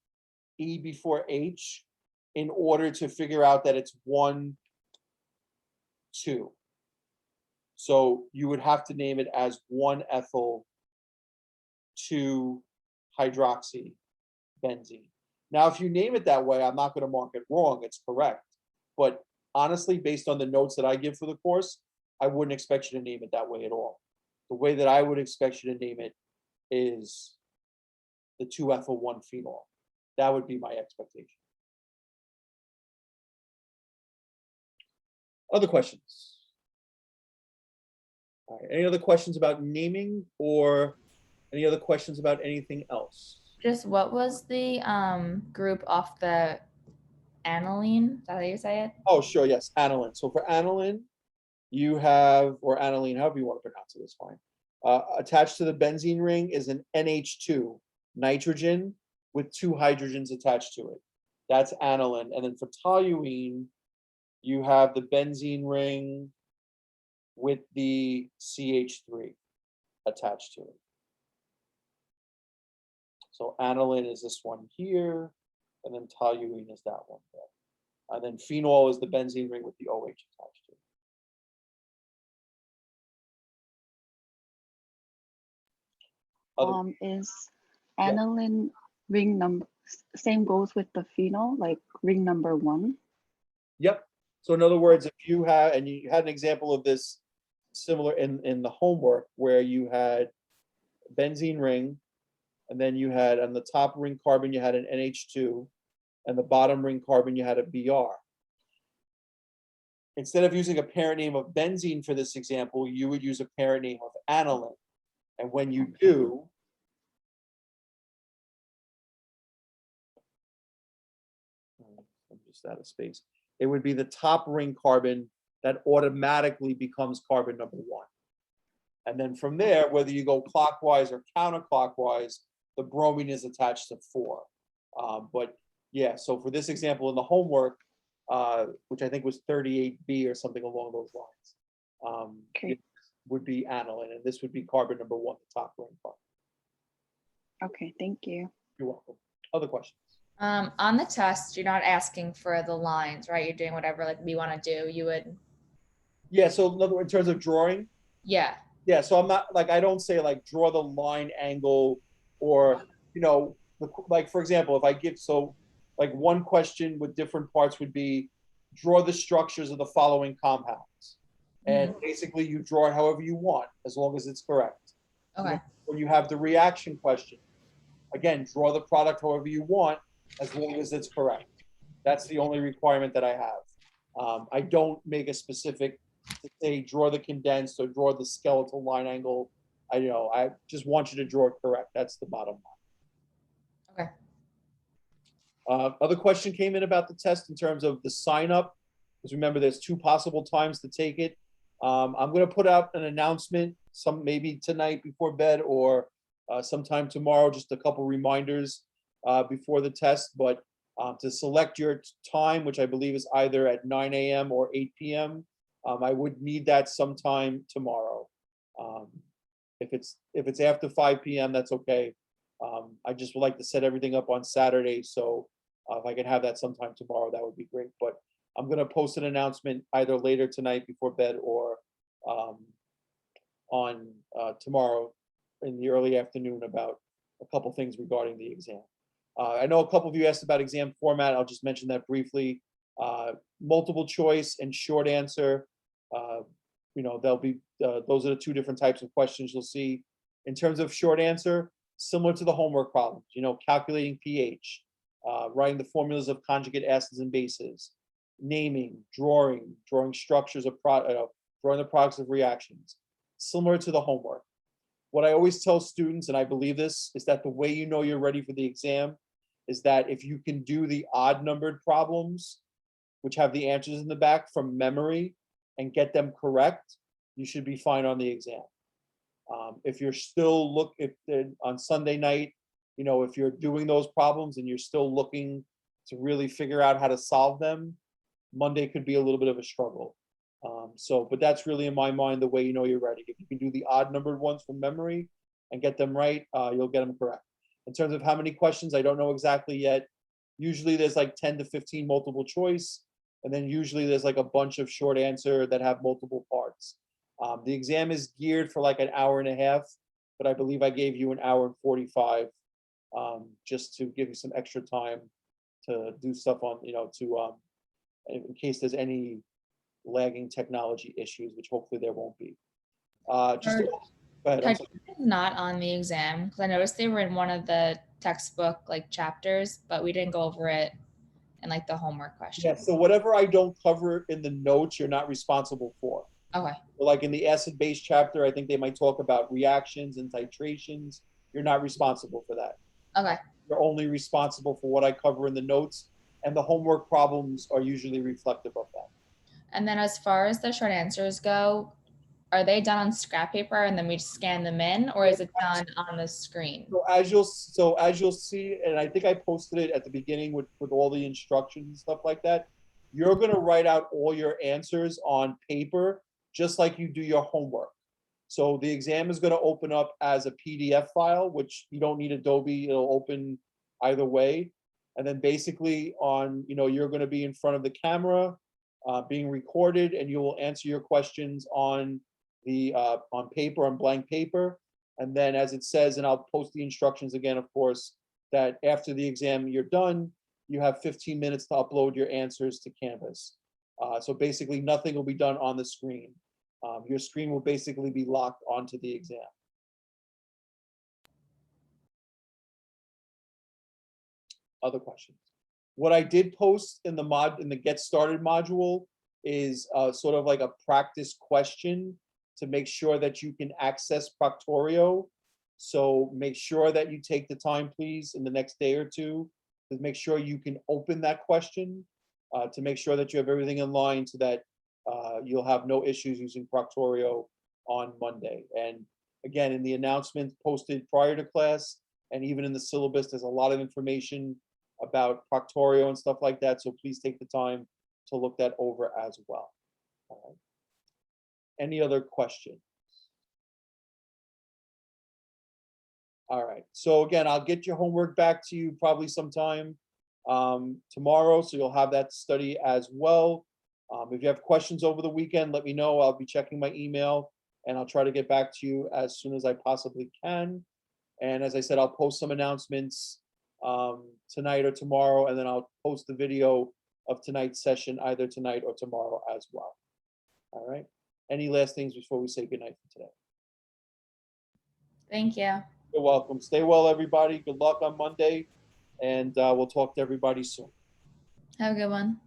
E before H, in order to figure out that it's 1, 2. So you would have to name it as 1-ethyl 2-hydroxy benzene. Now, if you name it that way, I'm not going to mark it wrong. It's correct. But honestly, based on the notes that I give for the course, I wouldn't expect you to name it that way at all. The way that I would expect you to name it is the 2-ethyl 1-phenol. That would be my expectation. Other questions? All right, any other questions about naming, or any other questions about anything else? Just what was the group off the aniline? Is that how you say it? Oh, sure, yes, aniline. So for aniline, you have, or aniline, however you want to pronounce it, is fine. Attached to the benzene ring is an NH2, nitrogen, with 2 hydrogens attached to it. That's aniline. And then for toluene, you have the benzene ring with the CH3. attached to it. So aniline is this one here, and then toluene is that one there. And then phenol is the benzene ring with the OH attached to it. Other, Is Yeah. aniline ring number, same goes with the phenol, like ring number 1? Yep. So in other words, if you have, and you had an example of this similar in the homework where you had benzene ring, and then you had on the top ring carbon, you had an NH2, and the bottom ring carbon, you had a Br. Instead of using a parent name of benzene for this example, you would use a parent name of aniline. And when you do, I'm just out of space, it would be the top ring carbon that automatically becomes carbon number 1. And then from there, whether you go clockwise or counterclockwise, the bromine is attached to 4. But yeah, so for this example in the homework, which I think was 38B or something along those lines, Okay. it would be aniline, and this would be carbon number 1, the top ring carbon. Okay, thank you. You're welcome. Other questions? On the test, you're not asking for the lines, right? You're doing whatever like we want to do. You would, Yeah, so in other words, in terms of drawing, yeah. yeah, so I'm not like, I don't say like draw the line angle or, like for example, if I give, so like one question with different parts would be draw the structures of the following compounds. And basically you draw it however you want, as long as it's correct. Okay. When you have the reaction question, again, draw the product however you want, as long as it's correct. That's the only requirement that I have. I don't make a specific, to say, draw the condensed or draw the skeletal line angle. I just want you to draw it correct. That's the bottom line. Okay. Other question came in about the test in terms of the sign up, because remember, there's 2 possible times to take it. I'm going to put out an announcement, maybe tonight before bed or sometime tomorrow, just a couple reminders before the test. But to select your time, which I believe is either at 9 a.m. or 8 p.m., I would need that sometime tomorrow. If it's after 5 p.m., that's okay. I just would like to set everything up on Saturday, so if I can have that sometime tomorrow, that would be great. But I'm going to post an announcement either later tonight before bed or on tomorrow in the early afternoon about a couple things regarding the exam. I know a couple of you asked about exam format. I'll just mention that briefly. Multiple choice and short answer. They'll be those are the 2 different types of questions you'll see. In terms of short answer, similar to the homework problems, calculating pH, writing the formulas of conjugate acids and bases, naming, drawing structures of drawing the products of reactions, similar to the homework. What I always tell students, and I believe this, is that the way you know you're ready for the exam is that if you can do the odd numbered problems, which have the answers in the back from memory, and get them correct, you should be fine on the exam. If you're still on Sunday night, if you're doing those problems and you're still looking to really figure out how to solve them, Monday could be a little bit of a struggle. But that's really in my mind the way you know you're ready. If you can do the odd numbered ones from memory and get them right, you'll get them correct. In terms of how many questions, I don't know exactly yet. Usually there's like 10 to 15 multiple choice, and then usually there's like a bunch of short answer that have multiple parts. The exam is geared for like an hour and a half, but I believe I gave you an hour and 45 just to give you some extra time to do stuff on, in case there's any lagging technology issues, which hopefully there won't be. Go ahead. I'm sorry. Not on the exam, because I noticed they were in one of the textbook like chapters, but we didn't go over it in like the homework questions. Yeah, so whatever I don't cover in the notes, you're not responsible for. Okay. Like in the acid-base chapter, I think they might talk about reactions and titrations. You're not responsible for that. Okay. You're only responsible for what I cover in the notes, and the homework problems are usually reflective of that. And then as far as the short answers go, are they done on scrap paper and then we scan them in, or is it done on the screen? So as you'll see, and I think I posted it at the beginning with all the instructions and stuff like that, you're going to write out all your answers on paper, just like you do your homework. So the exam is gonna open up as a PDF file, which you don't need Adobe, it'll open either way. And then basically on, you're gonna be in front of the camera, being recorded, and you will answer your questions on on paper, on blank paper. And then as it says, and I'll post the instructions again, of course, that after the exam you're done, you have 15 minutes to upload your answers to Canvas. So basically nothing will be done on the screen. Your screen will basically be locked onto the exam. Other questions? What I did post in the Get Started module is sort of like a practice question to make sure that you can access Proctorio. So make sure that you take the time, please, in the next day or two, to make sure you can open that question, to make sure that you have everything in line so that you'll have no issues using Proctorio on Monday. And again, in the announcements posted prior to class, and even in the syllabus, there's a lot of information about Proctorio and stuff like that. So please take the time to look that over as well. All right. Any other questions? All right. So again, I'll get your homework back to you probably sometime tomorrow. So you'll have that study as well. If you have questions over the weekend, let me know. I'll be checking my email and I'll try to get back to you as soon as I possibly can. And as I said, I'll post some announcements tonight or tomorrow, and then I'll post the video of tonight's session either tonight or tomorrow as well. All right. Any last things before we say goodnight for today? Thank you. You're welcome. Stay well, everybody. Good luck on Monday, and we'll talk to everybody soon. Have a good one.